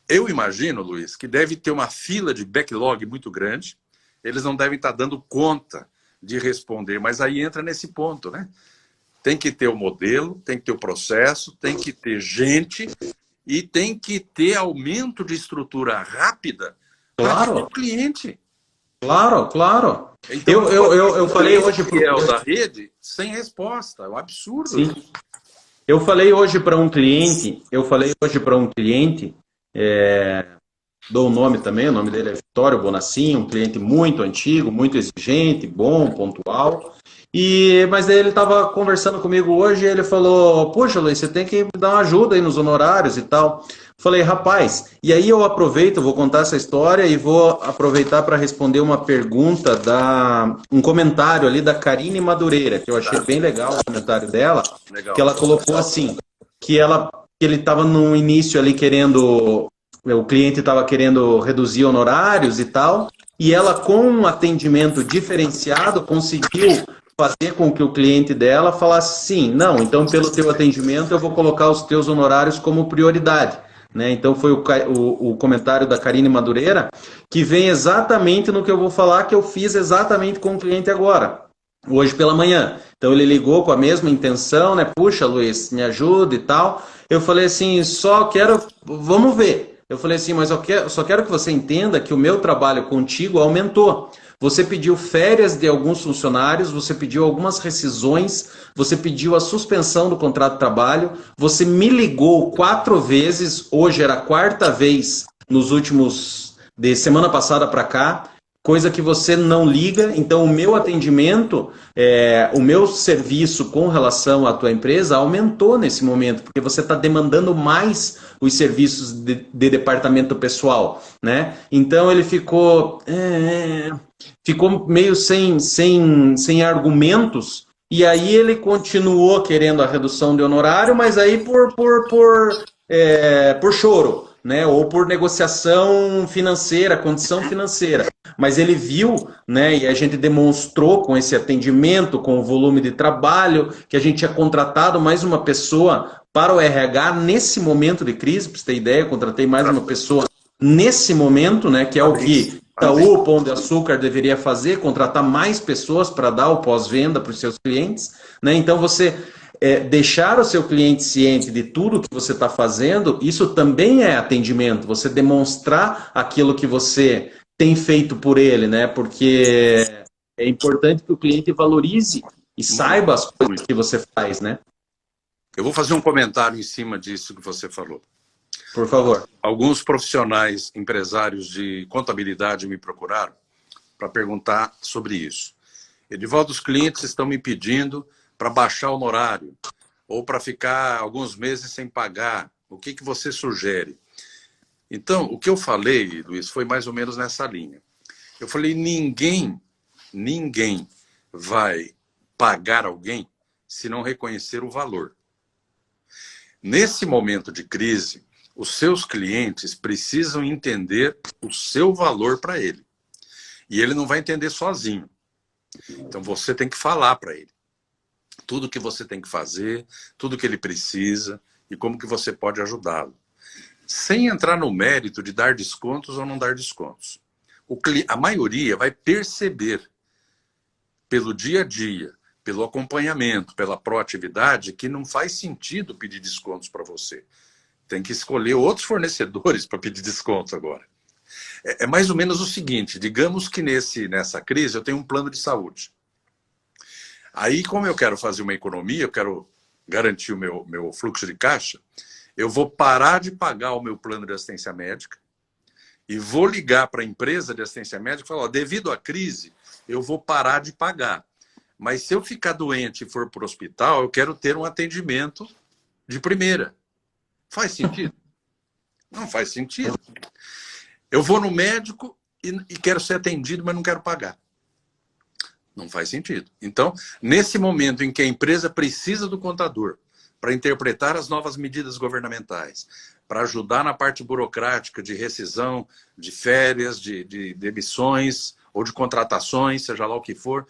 Eu imagino, Luiz, que deve ter uma fila de backlog muito grande. Eles não devem estar dando conta de responder, mas aí entra nesse ponto, né? Tem que ter o modelo, tem que ter o processo, tem que ter gente e tem que ter aumento de estrutura rápida para o cliente. Claro. Então, eu falei hoje da rede sem resposta, é um absurdo. Sim. Eu falei hoje para um cliente, dou o nome também, o nome dele é Vitório Bonacin, um cliente muito antigo, muito exigente, bom, pontual. Mas daí ele estava conversando comigo hoje e ele falou, poxa, Luiz, você tem que me dar uma ajuda aí nos honorários e tal. Falei, rapaz, e aí eu aproveito, vou contar essa história e vou aproveitar para responder uma pergunta, um comentário ali da Karine Madureira, que eu achei bem legal o comentário dela, que ela colocou assim, que ele estava no início ali o cliente estava querendo reduzir honorários e tal, e ela com um atendimento diferenciado conseguiu fazer com que o cliente dela falasse sim, não, então pelo teu atendimento eu vou colocar os teus honorários como prioridade. Né? Então foi o comentário da Karine Madureira, que vem exatamente no que eu vou falar, que eu fiz exatamente com o cliente agora. hoje pela manhã. Então ele ligou com a mesma intenção, né? Puxa, Luiz, me ajuda e tal. Eu falei assim, só quero, vamos ver. Eu falei assim, mas só quero que você entenda que o meu trabalho contigo aumentou. Você pediu férias de alguns funcionários, você pediu algumas rescisões, você pediu a suspensão do contrato de trabalho, você me ligou 4 vezes, hoje era a quarta vez nos últimos, de semana passada para cá, coisa que você não liga. Então, o meu atendimento, o meu serviço com relação à tua empresa aumentou nesse momento, porque você está demandando mais os serviços de departamento pessoal, né? Então, ele ficou meio sem argumentos, e aí ele continuou querendo a redução de honorário, mas aí por choro, né? Ou por negociação financeira, condição financeira. Mas ele viu, né? E a gente demonstrou com esse atendimento, com o volume de trabalho, que a gente tinha contratado mais uma pessoa para o RH nesse momento de crise. Para você ter ideia, eu contratei mais uma pessoa nesse momento, né? Que é o que Itaú, o Pão de Açúcar deveria fazer, contratar mais pessoas para dar o pós-venda para os seus clientes, né? Então você deixar o seu cliente ciente de tudo que você está fazendo, isso também é atendimento. Você demonstrar aquilo que você tem feito por ele, né? Porque é importante que o cliente valorize e saiba as coisas que você faz, né? Eu vou fazer um comentário em cima disso que você falou. Por favor. Alguns profissionais, empresários de contabilidade me procuraram para perguntar sobre isso. Edivaldo, os clientes estão me pedindo para baixar o honorário ou para ficar alguns meses sem pagar. O que você sugere? Então, o que eu falei, Luiz, foi mais ou menos nessa linha. Eu falei, ninguém vai pagar alguém se não reconhecer o valor. Nesse momento de crise, os seus clientes precisam entender o seu valor para ele. E ele não vai entender sozinho. Então você tem que falar para ele tudo que você tem que fazer, tudo que ele precisa e como que você pode ajudá-lo. Sem entrar no mérito de dar descontos ou não dar descontos. A maioria vai perceber pelo dia a dia, pelo acompanhamento, pela proatividade, que não faz sentido pedir descontos para você. Tem que escolher outros fornecedores para pedir descontos agora. É mais ou menos o seguinte, digamos que nessa crise eu tenho um plano de saúde. Aí, como eu quero fazer uma economia, eu quero garantir o meu fluxo de caixa, eu vou parar de pagar o meu plano de assistência médica e vou ligar para a empresa de assistência médica e falar, ó, devido à crise, eu vou parar de pagar. Mas se eu ficar doente e for para o hospital, eu quero ter um atendimento de primeira. Faz sentido? Não faz sentido. Eu vou no médico e quero ser atendido, mas não quero pagar. Não faz sentido. Então, nesse momento em que a empresa precisa do contador para interpretar as novas medidas governamentais, para ajudar na parte burocrática de rescisão, de férias, de demissões ou de contratações, seja lá o que for,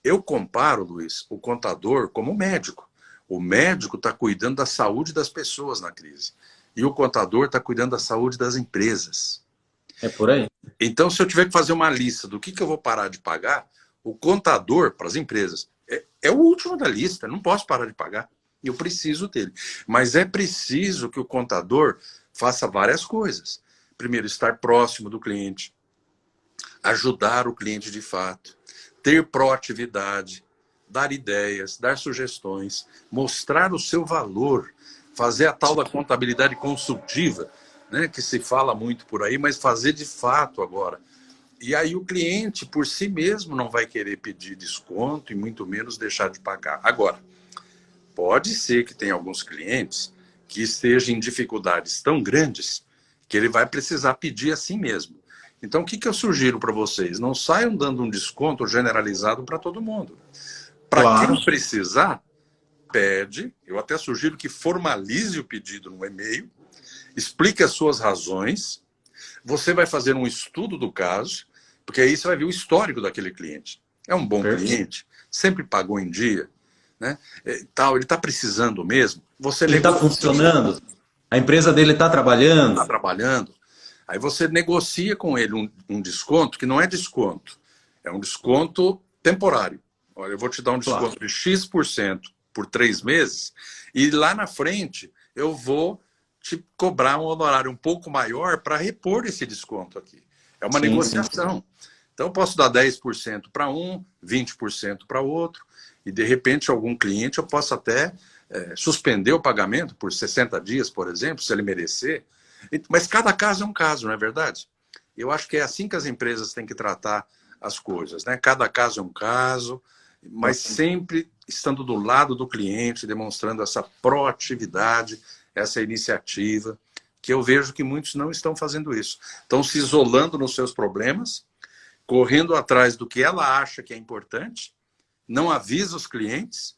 eu comparo, Luiz, o contador como médico. O médico está cuidando da saúde das pessoas na crise. E o contador está cuidando da saúde das empresas. É por aí. Então, se eu tiver que fazer uma lista do que eu vou parar de pagar, o contador, para as empresas, é o último da lista. Não posso parar de pagar. Eu preciso dele. Mas é preciso que o contador faça várias coisas. Primeiro, estar próximo do cliente. Ajudar o cliente de fato. Ter proatividade. Dar ideias, dar sugestões. Mostrar o seu valor. Fazer a tal da contabilidade consultiva, né, que se fala muito por aí, mas fazer de fato agora. E aí o cliente, por si mesmo, não vai querer pedir desconto e muito menos deixar de pagar. Agora, pode ser que tenha alguns clientes que estejam em dificuldades tão grandes que ele vai precisar pedir assim mesmo. Então, o que eu sugiro para vocês? Não saiam dando um desconto generalizado para todo mundo. Para quem precisar, pede. Eu até sugiro que formalize o pedido no e-mail, explique as suas razões. Você vai fazer um estudo do caso, porque aí você vai ver o histórico daquele cliente. É um bom cliente, sempre pagou em dia, né? Ele está precisando mesmo. Ele está funcionando, a empresa dele está trabalhando. Está trabalhando. Aí você negocia com ele um desconto que não é desconto. É um desconto temporário. Olha, eu vou te dar um desconto de X% por 3 meses, e lá na frente eu vou te cobrar um honorário um pouco maior para repor esse desconto aqui. É uma negociação. Então, eu posso dar 10% para um, 20% para outro, e de repente algum cliente eu posso até suspender o pagamento por 60 dias, por exemplo, se ele merecer. Mas cada caso é um caso, não é verdade? Eu acho que é assim que as empresas têm que tratar as coisas, né? Cada caso é um caso, mas sempre estando do lado do cliente, demonstrando essa proatividade, essa iniciativa, que eu vejo que muitos não estão fazendo isso. Estão se isolando nos seus problemas, correndo atrás do que ela acha que é importante, não avisa os clientes,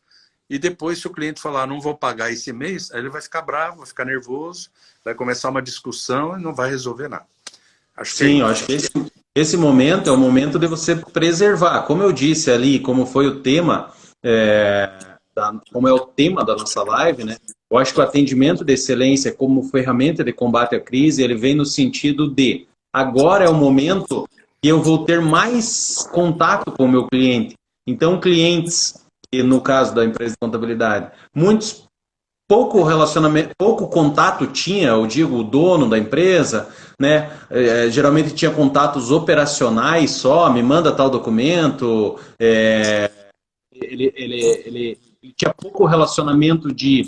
e depois, se o cliente falar, não vou pagar esse mês, aí ele vai ficar bravo, vai ficar nervoso, vai começar uma discussão e não vai resolver nada. Sim, eu acho que esse momento é o momento de você preservar. Como eu disse ali, como foi o tema, como é o tema da nossa live, né? Eu acho que o atendimento de excelência como ferramenta de combate à crise, ele vem no sentido de agora é o momento que eu vou ter mais contato com o meu cliente. Então, clientes, que no caso da empresa de contabilidade, muitos pouco relacionamento, pouco contato tinha, eu digo, o dono da empresa, né? Geralmente tinha contatos operacionais só, me manda tal documento, ele tinha pouco relacionamento de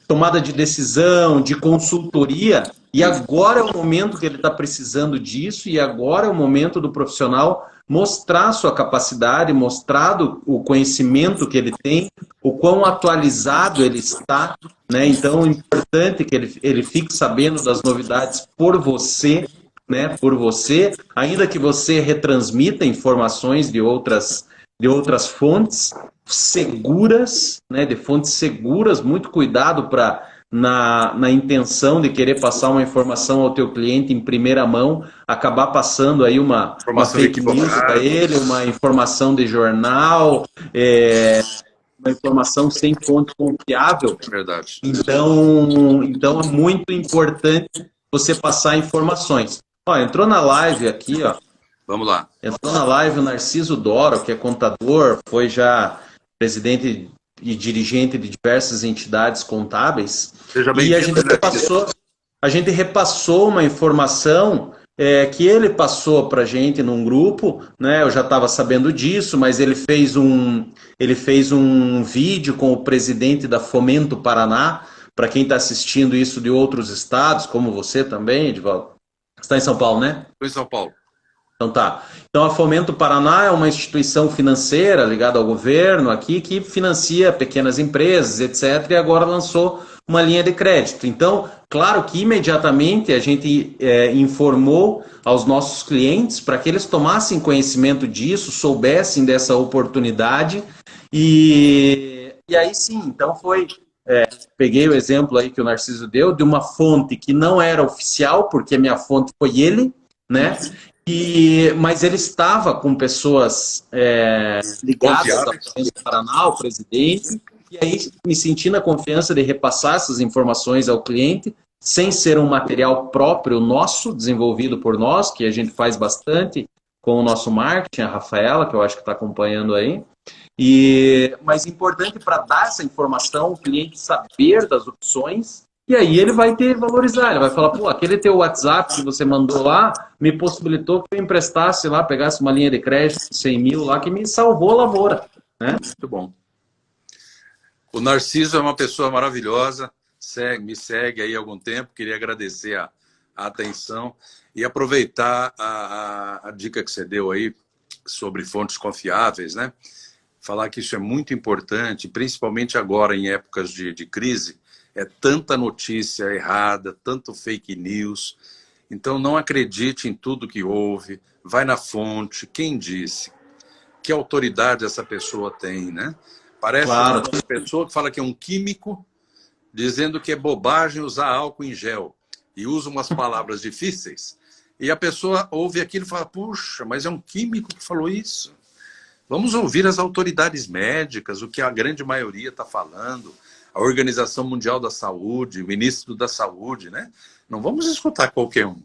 tomada de decisão, de consultoria, e agora é o momento que ele está precisando disso, e agora é o momento do profissional mostrar sua capacidade, mostrar o conhecimento que ele tem, o quão atualizado ele está, né? Então, é importante que ele fique sabendo das novidades por você, né? Por você, ainda que você retransmita informações de outras fontes seguras, né, de fontes seguras, muito cuidado na intenção de querer passar uma informação ao teu cliente em primeira mão, acabar passando aí uma fake news para ele, uma informação de jornal, uma informação sem fonte confiável. É verdade. Então é muito importante você passar informações. Ó, entrou na live aqui, ó. Vamos lá. Entrou na live o Narciso Doro, que é contador, foi já presidente e dirigente de diversas entidades contábeis. Seja e a gente repassou uma informação que ele passou para a gente num grupo, né? Eu já estava sabendo disso, mas ele fez um vídeo com o presidente da Fomento Paraná, para quem está assistindo isso de outros estados, como você também, Edvaldo. Você está em São Paulo, né? Estou em São Paulo. Então tá. Então a Fomento Paraná é uma instituição financeira ligada ao governo aqui que financia pequenas empresas, etc. E agora lançou uma linha de crédito. Então, claro que imediatamente a gente informou aos nossos clientes para que eles tomassem conhecimento disso, soubessem dessa oportunidade. E aí sim, então foi... peguei o exemplo aí que o Narciso deu de uma fonte que não era oficial, porque a minha fonte foi ele, né? Mas ele estava com pessoas ligadas à Fomento Paraná, o presidente, e aí me senti na confiança de repassar essas informações ao cliente, sem ser um material próprio nosso, desenvolvido por nós, que a gente faz bastante com o nosso marketing, a Rafaela, que eu acho que está acompanhando aí. Mas importante para dar essa informação, o cliente saber das opções, e aí ele vai valorizar, ele vai falar, pô, aquele teu WhatsApp que você mandou lá, me possibilitou que eu emprestasse lá, pegasse uma linha de crédito de 100 mil lá, que me salvou a lavoura. Né? Muito bom. O Narciso é uma pessoa maravilhosa, me segue aí há algum tempo, queria agradecer a atenção e aproveitar a dica que você deu aí sobre fontes confiáveis, né? Falar que isso é muito importante, principalmente agora em épocas de crise, é tanta notícia errada, tanto fake news. Então não acredite em tudo que houve, vai na fonte, quem disse, que autoridade essa pessoa tem, né? Parece uma pessoa que fala que é um químico, dizendo que é bobagem usar álcool em gel, e usa umas palavras difíceis, e a pessoa ouve aquilo e fala, puxa, mas é um químico que falou isso. Vamos ouvir as autoridades médicas, o que a grande maioria está falando, a Organização Mundial da Saúde, o Ministro da Saúde, né? Não vamos escutar qualquer um.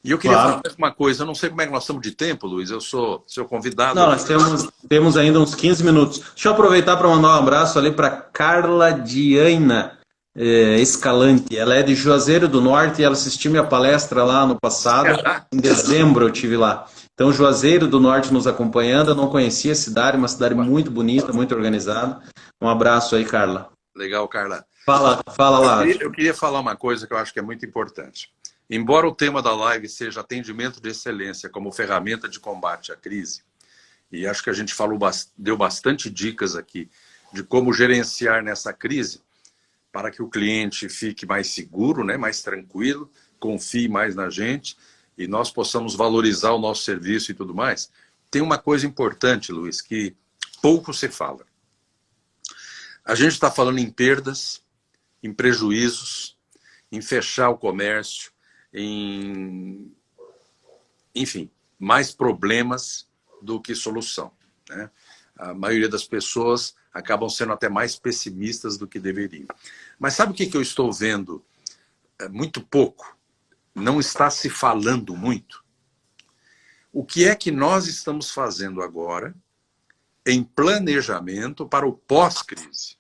E eu queria falar Claro. mais uma coisa, eu não sei como é que nós estamos de tempo, Luiz, eu sou seu convidado Não, aqui. nós temos ainda uns 15 minutos. Deixa eu aproveitar para mandar um abraço ali para Carla Diana Escalante. Ela é de Juazeiro do Norte e ela assistiu minha palestra lá no passado. Em dezembro eu tive lá. Então, Juazeiro do Norte nos acompanhando. Eu não conhecia a cidade, uma cidade muito bonita, muito organizada. Um abraço aí, Carla. Legal, Carla. Fala lá. Eu queria falar uma coisa que eu acho que é muito importante. Embora o tema da live seja atendimento de excelência como ferramenta de combate à crise, e acho que a gente deu bastante dicas aqui de como gerenciar nessa crise para que o cliente fique mais seguro, né, mais tranquilo, confie mais na gente e nós possamos valorizar o nosso serviço e tudo mais. Tem uma coisa importante, Luiz, que pouco se fala. A gente está falando em perdas, em prejuízos, em fechar o comércio, enfim, mais problemas do que solução, né? A maioria das pessoas acabam sendo até mais pessimistas do que deveriam. Mas sabe o que eu estou vendo? Muito pouco. Não está se falando muito. O que é que nós estamos fazendo agora em planejamento para o pós-crise?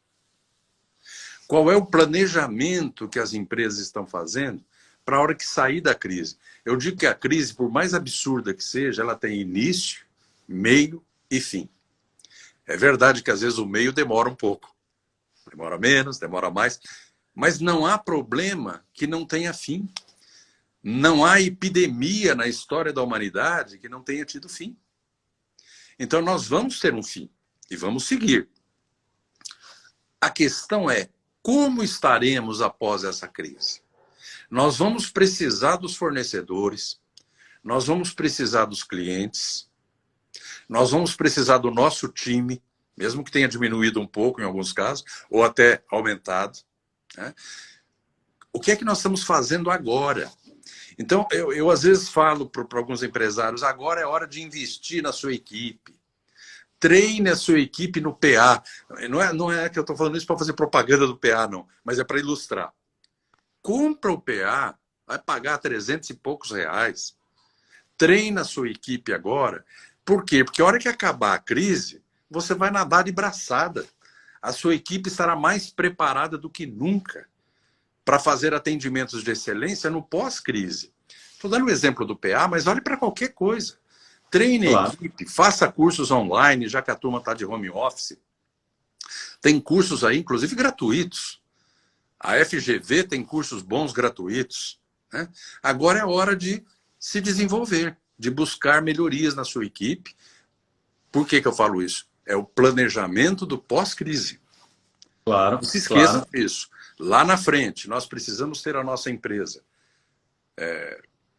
Qual é o planejamento que as empresas estão fazendo para a hora que sair da crise? Eu digo que a crise, por mais absurda que seja, ela tem início, meio e fim. É verdade que às vezes o meio demora um pouco. Demora menos, demora mais. Mas não há problema que não tenha fim. Não há epidemia na história da humanidade que não tenha tido fim. Então nós vamos ter um fim e vamos seguir. A questão é como estaremos após essa crise. Nós vamos precisar dos fornecedores, nós vamos precisar dos clientes, nós vamos precisar do nosso time, mesmo que tenha diminuído um pouco em alguns casos, ou até aumentado, né? O que é que nós estamos fazendo agora? Então, eu às vezes falo para alguns empresários, agora é hora de investir na sua equipe. Treine a sua equipe no PA. Não é que eu estou falando isso para fazer propaganda do PA, não, mas é para ilustrar. Compra o PA, vai pagar 300 e poucos reais. Treina a sua equipe agora. Por quê? Porque a hora que acabar a crise, você vai nadar de braçada. A sua equipe estará mais preparada do que nunca para fazer atendimentos de excelência no pós-crise. Estou dando o exemplo do PA, mas olhe para qualquer coisa. Treine a equipe, faça cursos online, já que a turma está de home office. Tem cursos aí, inclusive gratuitos. A FGV tem cursos bons gratuitos, né? Agora é hora de se desenvolver, de buscar melhorias na sua equipe. Por que eu falo isso? É o planejamento do pós-crise. Claro. Não se esqueça disso. Lá na frente, nós precisamos ter a nossa empresa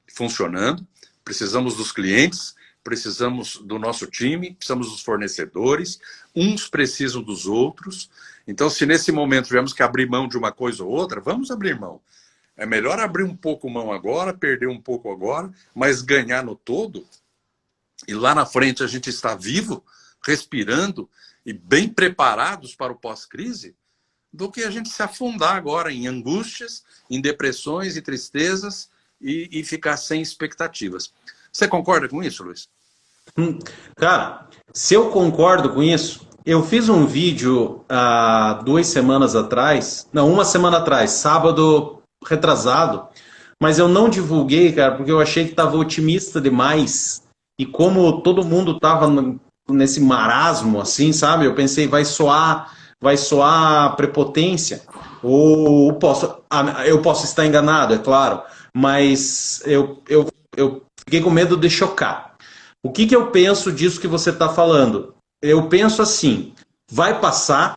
funcionando, precisamos dos clientes, precisamos do nosso time, precisamos dos fornecedores, uns precisam dos outros. Então, se nesse momento tivermos que abrir mão de uma coisa ou outra, vamos abrir mão. É melhor abrir um pouco mão agora, perder um pouco agora, mas ganhar no todo. E lá na frente a gente está vivo, respirando e bem preparados para o pós-crise, do que a gente se afundar agora em angústias, em depressões e tristezas e ficar sem expectativas. Você concorda com isso, Luiz? Cara, se eu concordo com isso, eu fiz um vídeo há 2 semanas atrás, não, uma semana atrás, sábado retrasado, mas eu não divulguei, cara, porque eu achei que estava otimista demais. E como todo mundo estava nesse marasmo, assim, sabe? Eu pensei, vai soar prepotência. Ou eu posso estar enganado, é claro, mas eu fiquei com medo de chocar. O que eu penso disso que você está falando? Eu penso assim, vai passar,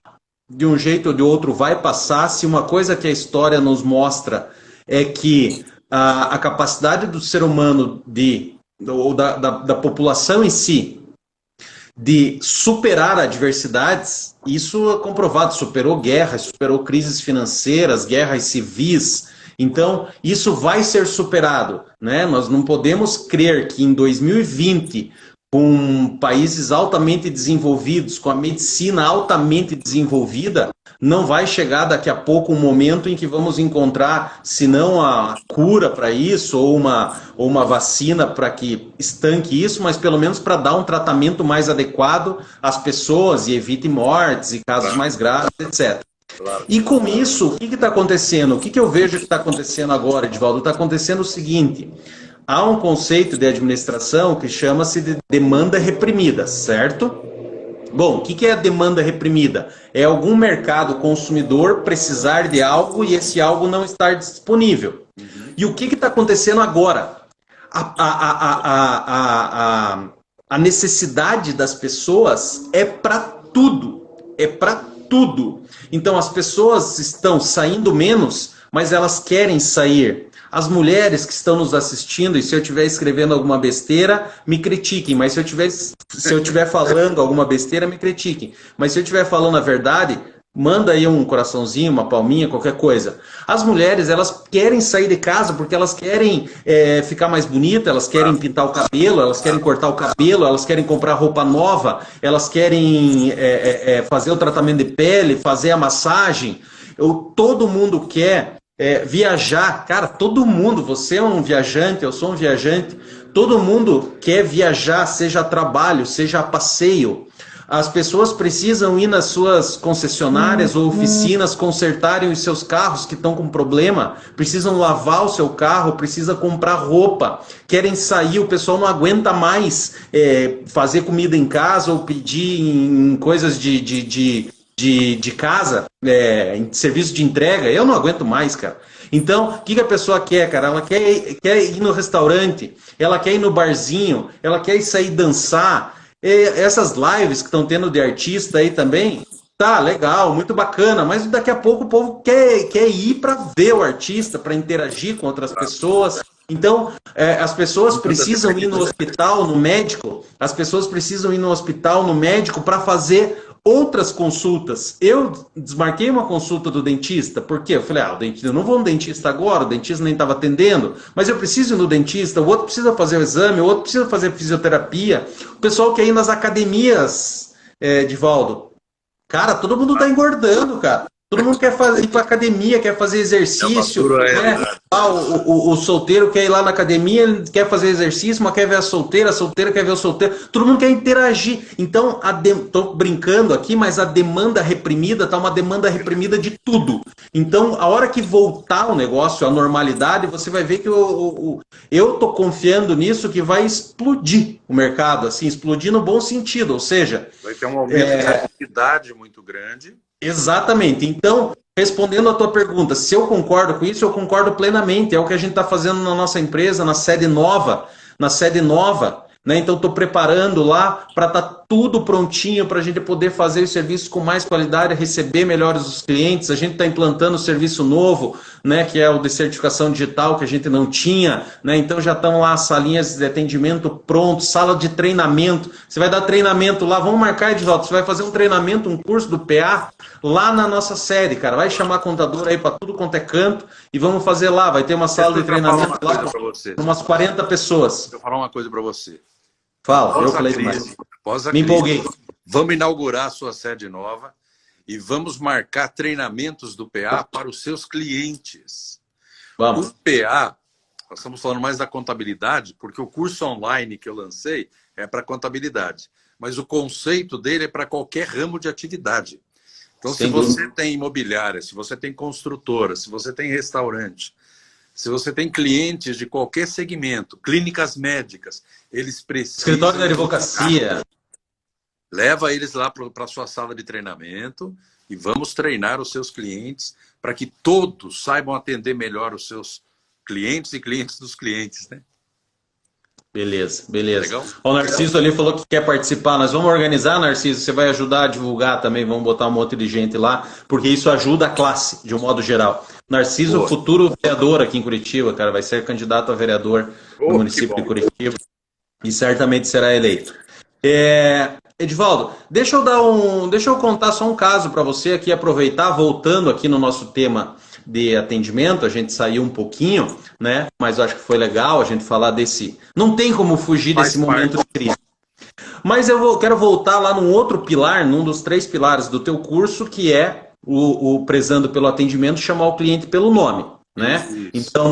de um jeito ou de outro vai passar, se uma coisa que a história nos mostra é que a capacidade do ser humano ou da população em si de superar adversidades, isso é comprovado, superou guerras, superou crises financeiras, guerras civis. Então, isso vai ser superado, né? Nós não podemos crer que em 2020, com países altamente desenvolvidos, com a medicina altamente desenvolvida, não vai chegar daqui a pouco um momento em que vamos encontrar, se não a cura para isso, ou uma vacina para que estanque isso, mas pelo menos para dar um tratamento mais adequado às pessoas e evite mortes e casos mais graves, etc. E com isso, o que está acontecendo? O que eu vejo que está acontecendo agora, Edivaldo? Está acontecendo o seguinte: há um conceito de administração que chama-se de demanda reprimida, certo? Bom, o que é a demanda reprimida? É algum mercado consumidor precisar de algo e esse algo não estar disponível. E o que está acontecendo agora? A necessidade das pessoas é para tudo. É para tudo. Então as pessoas estão saindo menos, mas elas querem sair. As mulheres que estão nos assistindo, e se eu estiver escrevendo alguma besteira, me critiquem. Mas se eu estiver falando alguma besteira, me critiquem. Mas se eu estiver falando a verdade, manda aí um coraçãozinho, uma palminha, qualquer coisa. As mulheres, elas querem sair de casa porque elas querem ficar mais bonitas, elas querem pintar o cabelo, elas querem cortar o cabelo, elas querem comprar roupa nova, elas querem fazer o tratamento de pele, fazer a massagem. Todo mundo quer viajar. Cara, todo mundo, você é um viajante, eu sou um viajante, todo mundo quer viajar, seja a trabalho, seja a passeio. As pessoas precisam ir nas suas concessionárias ou oficinas consertarem os seus carros que estão com problema, precisam lavar o seu carro, precisa comprar roupa, querem sair, o pessoal não aguenta mais fazer comida em casa ou pedir em coisas de casa, em serviço de entrega. Eu não aguento mais, cara. Então, o que a pessoa quer, cara? Ela quer ir no restaurante, ela quer ir no barzinho, ela quer ir sair dançar. Essas lives que estão tendo de artista aí também, tá legal, muito bacana, mas daqui a pouco o povo quer ir para ver o artista, para interagir com outras pessoas. Então, as pessoas precisam ir no hospital, no médico, as pessoas precisam ir no hospital, no médico, para fazer outras consultas. Eu desmarquei uma consulta do dentista, porque eu falei, eu não vou no dentista agora, o dentista nem estava atendendo, mas eu preciso ir no dentista, o outro precisa fazer o exame, o outro precisa fazer fisioterapia. O pessoal quer ir nas academias, Divaldo. Cara, todo mundo tá engordando, cara. Todo mundo quer ir para academia, quer fazer exercício. Né? O solteiro quer ir lá na academia, ele quer fazer exercício, mas quer ver a solteira quer ver o solteiro. Todo mundo quer interagir. Então, tô brincando aqui, mas a demanda reprimida tá uma demanda reprimida de tudo. Então, a hora que voltar o negócio à normalidade, você vai ver que eu tô confiando nisso, que vai explodir o mercado, assim, explodir no bom sentido. Ou seja, vai ter um aumento de atividade muito grande. Exatamente. Então, respondendo a tua pergunta, se eu concordo com isso, eu concordo plenamente. É o que a gente está fazendo na nossa empresa, na sede nova, né? Então, estou preparando lá para estar tudo prontinho para a gente poder fazer os serviços com mais qualidade, receber melhores os clientes. A gente está implantando um serviço novo, né, que é o de certificação digital, que a gente não tinha, né? Então já estão lá as salinhas de atendimento pronto, sala de treinamento. Você vai dar treinamento lá, vamos marcar, Edvaldo, você vai fazer um treinamento, um curso do PA lá na nossa sede, cara. Vai chamar contador aí para tudo quanto é canto e vamos fazer lá. Vai ter uma sala de treinamento lá para umas 40 pessoas. Deixa eu falar uma coisa para você. Fala, eu falei demais. Me empolguei. Vamos inaugurar a sua sede nova e vamos marcar treinamentos do PA para os seus clientes. Vamos. O PA, nós estamos falando mais da contabilidade, porque o curso online que eu lancei é para contabilidade, mas o conceito dele é para qualquer ramo de atividade. Então, se você tem imobiliária, se você tem construtora, se você tem restaurante, se você tem clientes de qualquer segmento, clínicas médicas, eles precisam... Escritório da advocacia. Leva eles lá para a sua sala de treinamento e vamos treinar os seus clientes para que todos saibam atender melhor os seus clientes e clientes dos clientes, né? Beleza, beleza. Legal? O Narciso ali falou que quer participar. Nós vamos organizar, Narciso. Você vai ajudar a divulgar também. Vamos botar um monte de gente lá, porque isso ajuda a classe, de um modo geral. Narciso, boa. Futuro vereador aqui em Curitiba, cara, vai ser candidato a vereador no município de Curitiba e certamente será eleito. Edivaldo, deixa eu contar só um caso para você aqui, aproveitar, voltando aqui no nosso tema de atendimento. A gente saiu um pouquinho, né? Mas eu acho que foi legal a gente falar desse... Não tem como fugir desse momento de crise. Mas quero voltar lá num outro pilar, num dos 3 pilares do teu curso, que é o prezando pelo atendimento, chamar o cliente pelo nome, né? Isso. Então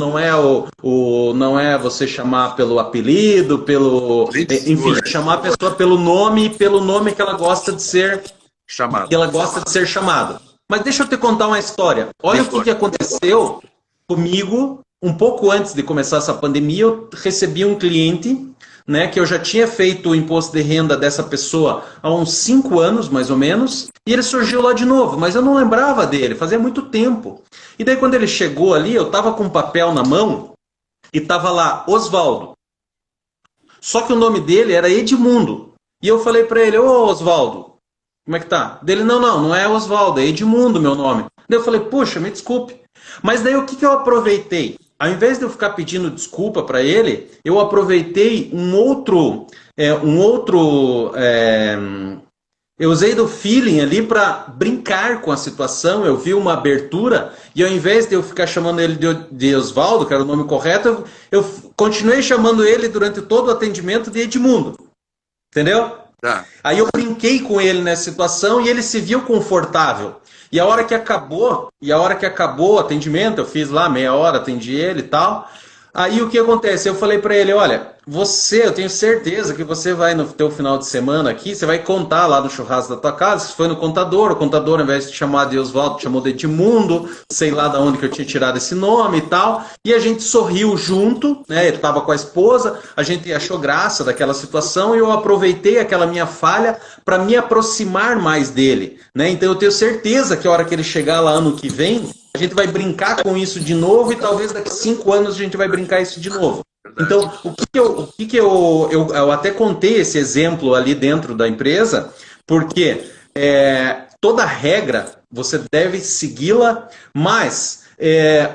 não é você chamar pelo apelido, enfim, Flintstone, é chamar a pessoa pelo nome e pelo nome que ela gosta de ser, chamado. chamada. Mas deixa eu te contar uma história. Me Olha o que conta. aconteceu comigo um pouco antes de começar essa pandemia. Eu recebi um cliente, né, que eu já tinha feito o imposto de renda dessa pessoa há uns 5 anos, mais ou menos, e ele surgiu lá de novo, mas eu não lembrava dele, fazia muito tempo. E daí quando ele chegou ali, eu estava com um papel na mão e estava lá, Osvaldo. Só que o nome dele era Edmundo. E eu falei para ele, ô Osvaldo, como é que tá? Dele, não é Osvaldo, é Edmundo meu nome. Daí eu falei, puxa, me desculpe. Mas daí o que eu aproveitei? Ao invés de eu ficar pedindo desculpa para ele, eu aproveitei eu usei do feeling ali para brincar com a situação. Eu vi uma abertura e ao invés de eu ficar chamando ele de Osvaldo, que era o nome correto, eu continuei chamando ele durante todo o atendimento de Edmundo. Entendeu? Tá. Aí eu brinquei com ele nessa situação e ele se viu confortável. E a hora que acabou o atendimento, eu fiz lá meia hora, atendi ele e tal. Aí o que acontece? Eu falei para ele, olha, eu tenho certeza que você vai no teu final de semana aqui, você vai contar lá no churrasco da tua casa, se foi no contador, o contador ao invés de chamar de Oswaldo, chamou de Edmundo, sei lá de onde que eu tinha tirado esse nome e tal, e a gente sorriu junto, né, ele estava com a esposa, a gente achou graça daquela situação e eu aproveitei aquela minha falha para me aproximar mais dele, né, então eu tenho certeza que a hora que ele chegar lá ano que vem, a gente vai brincar com isso de novo e talvez daqui 5 anos a gente vai brincar isso de novo. Então, eu até contei esse exemplo ali dentro da empresa, porque toda regra você deve segui-la, mas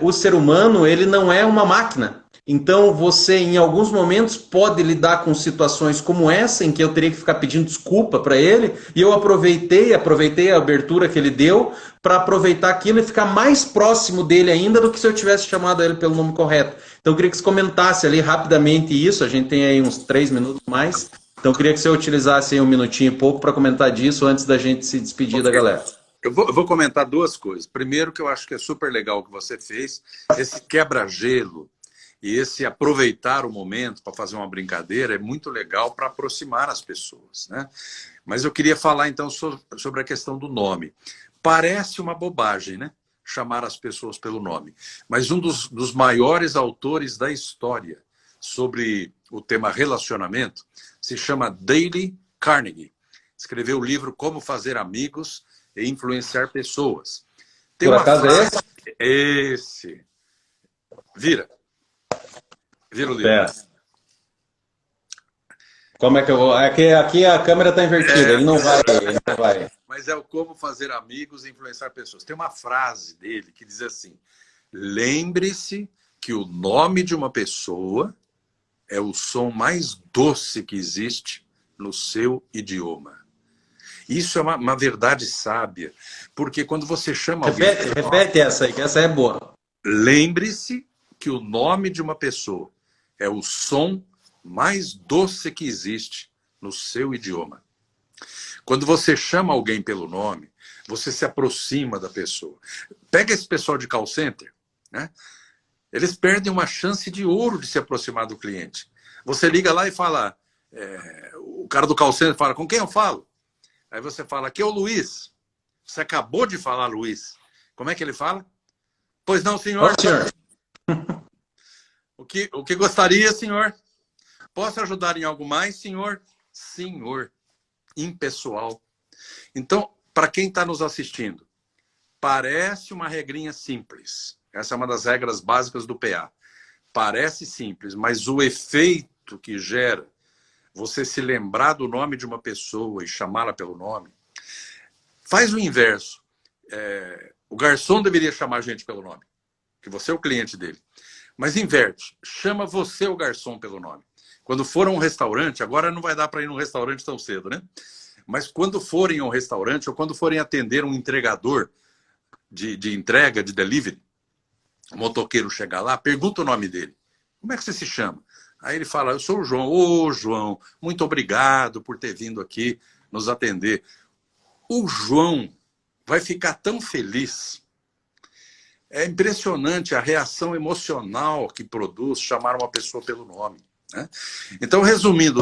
o ser humano ele não é uma máquina. Então você em alguns momentos pode lidar com situações como essa, em que eu teria que ficar pedindo desculpa para ele, e eu aproveitei a abertura que ele deu para aproveitar aquilo e ficar mais próximo dele ainda do que se eu tivesse chamado ele pelo nome correto. Então eu queria que você comentasse ali rapidamente isso, a gente tem aí uns 3 minutos mais, então eu queria que você utilizasse aí 1 minutinho e pouco para comentar disso antes da gente se despedir da galera. Eu vou comentar 2 coisas. Primeiro, que eu acho que é super legal o que você fez, esse quebra-gelo e esse aproveitar o momento para fazer uma brincadeira é muito legal para aproximar as pessoas, né? Mas eu queria falar então sobre a questão do nome. Parece uma bobagem, né? Chamar as pessoas pelo nome. Mas um dos maiores autores da história sobre o tema relacionamento se chama Dale Carnegie. Escreveu o livro Como Fazer Amigos e Influenciar Pessoas. Tem Por uma acaso frase... é esse? Esse. Vira o livro. Como é que eu vou? Aqui a câmera está invertida, ele não vai. Mas é o Como Fazer Amigos e Influenciar Pessoas. Tem uma frase dele que diz assim: lembre-se que o nome de uma pessoa é o som mais doce que existe no seu idioma. Isso é uma verdade sábia, porque quando você chama alguém... Repete essa aí, que essa é boa. Lembre-se que o nome de uma pessoa é o som mais doce que existe no seu idioma. Quando você chama alguém pelo nome, você se aproxima da pessoa. Pega esse pessoal de call center, né? Eles perdem uma chance de ouro de se aproximar do cliente. Você liga lá e fala... o cara do call center fala, com quem eu falo? Aí você fala, aqui é o Luiz. Você acabou de falar, Luiz. Como é que ele fala? Pois não, senhor. Ô, senhor. O que gostaria, senhor? Posso ajudar em algo mais, senhor? Senhor. Impessoal. Então, para quem está nos assistindo, parece uma regrinha simples. Essa é uma das regras básicas do PA. Parece simples, mas o efeito que gera você se lembrar do nome de uma pessoa e chamá-la pelo nome, faz o inverso. O garçom deveria chamar a gente pelo nome, que você é o cliente dele. Mas inverte, chama você o garçom pelo nome. Quando for a um restaurante, agora não vai dar para ir num restaurante tão cedo, né? Mas quando forem a um restaurante ou quando forem atender um entregador de entrega, de delivery, o motoqueiro chegar lá, pergunta o nome dele. Como é que você se chama? Aí ele fala, eu sou o João. Ô, João, muito obrigado por ter vindo aqui nos atender. O João vai ficar tão feliz. É impressionante a reação emocional que produz chamar uma pessoa pelo nome, né? Então, resumindo,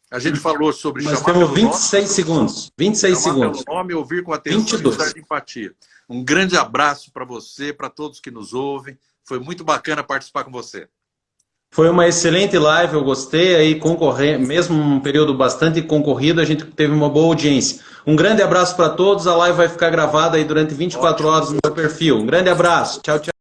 a gente falou sobre Nós chamar temos pelo 26 nome, segundos. 26 chamar segundos. pelo nome, ouvir com atenção 22. e usar de empatia. Um grande abraço para você, para todos que nos ouvem. Foi muito bacana participar com você. Foi uma excelente live, eu gostei, aí concorrer, mesmo um período bastante concorrido, a gente teve uma boa audiência. Um grande abraço para todos, a live vai ficar gravada aí durante 24 horas no meu perfil. Um grande abraço, tchau, tchau.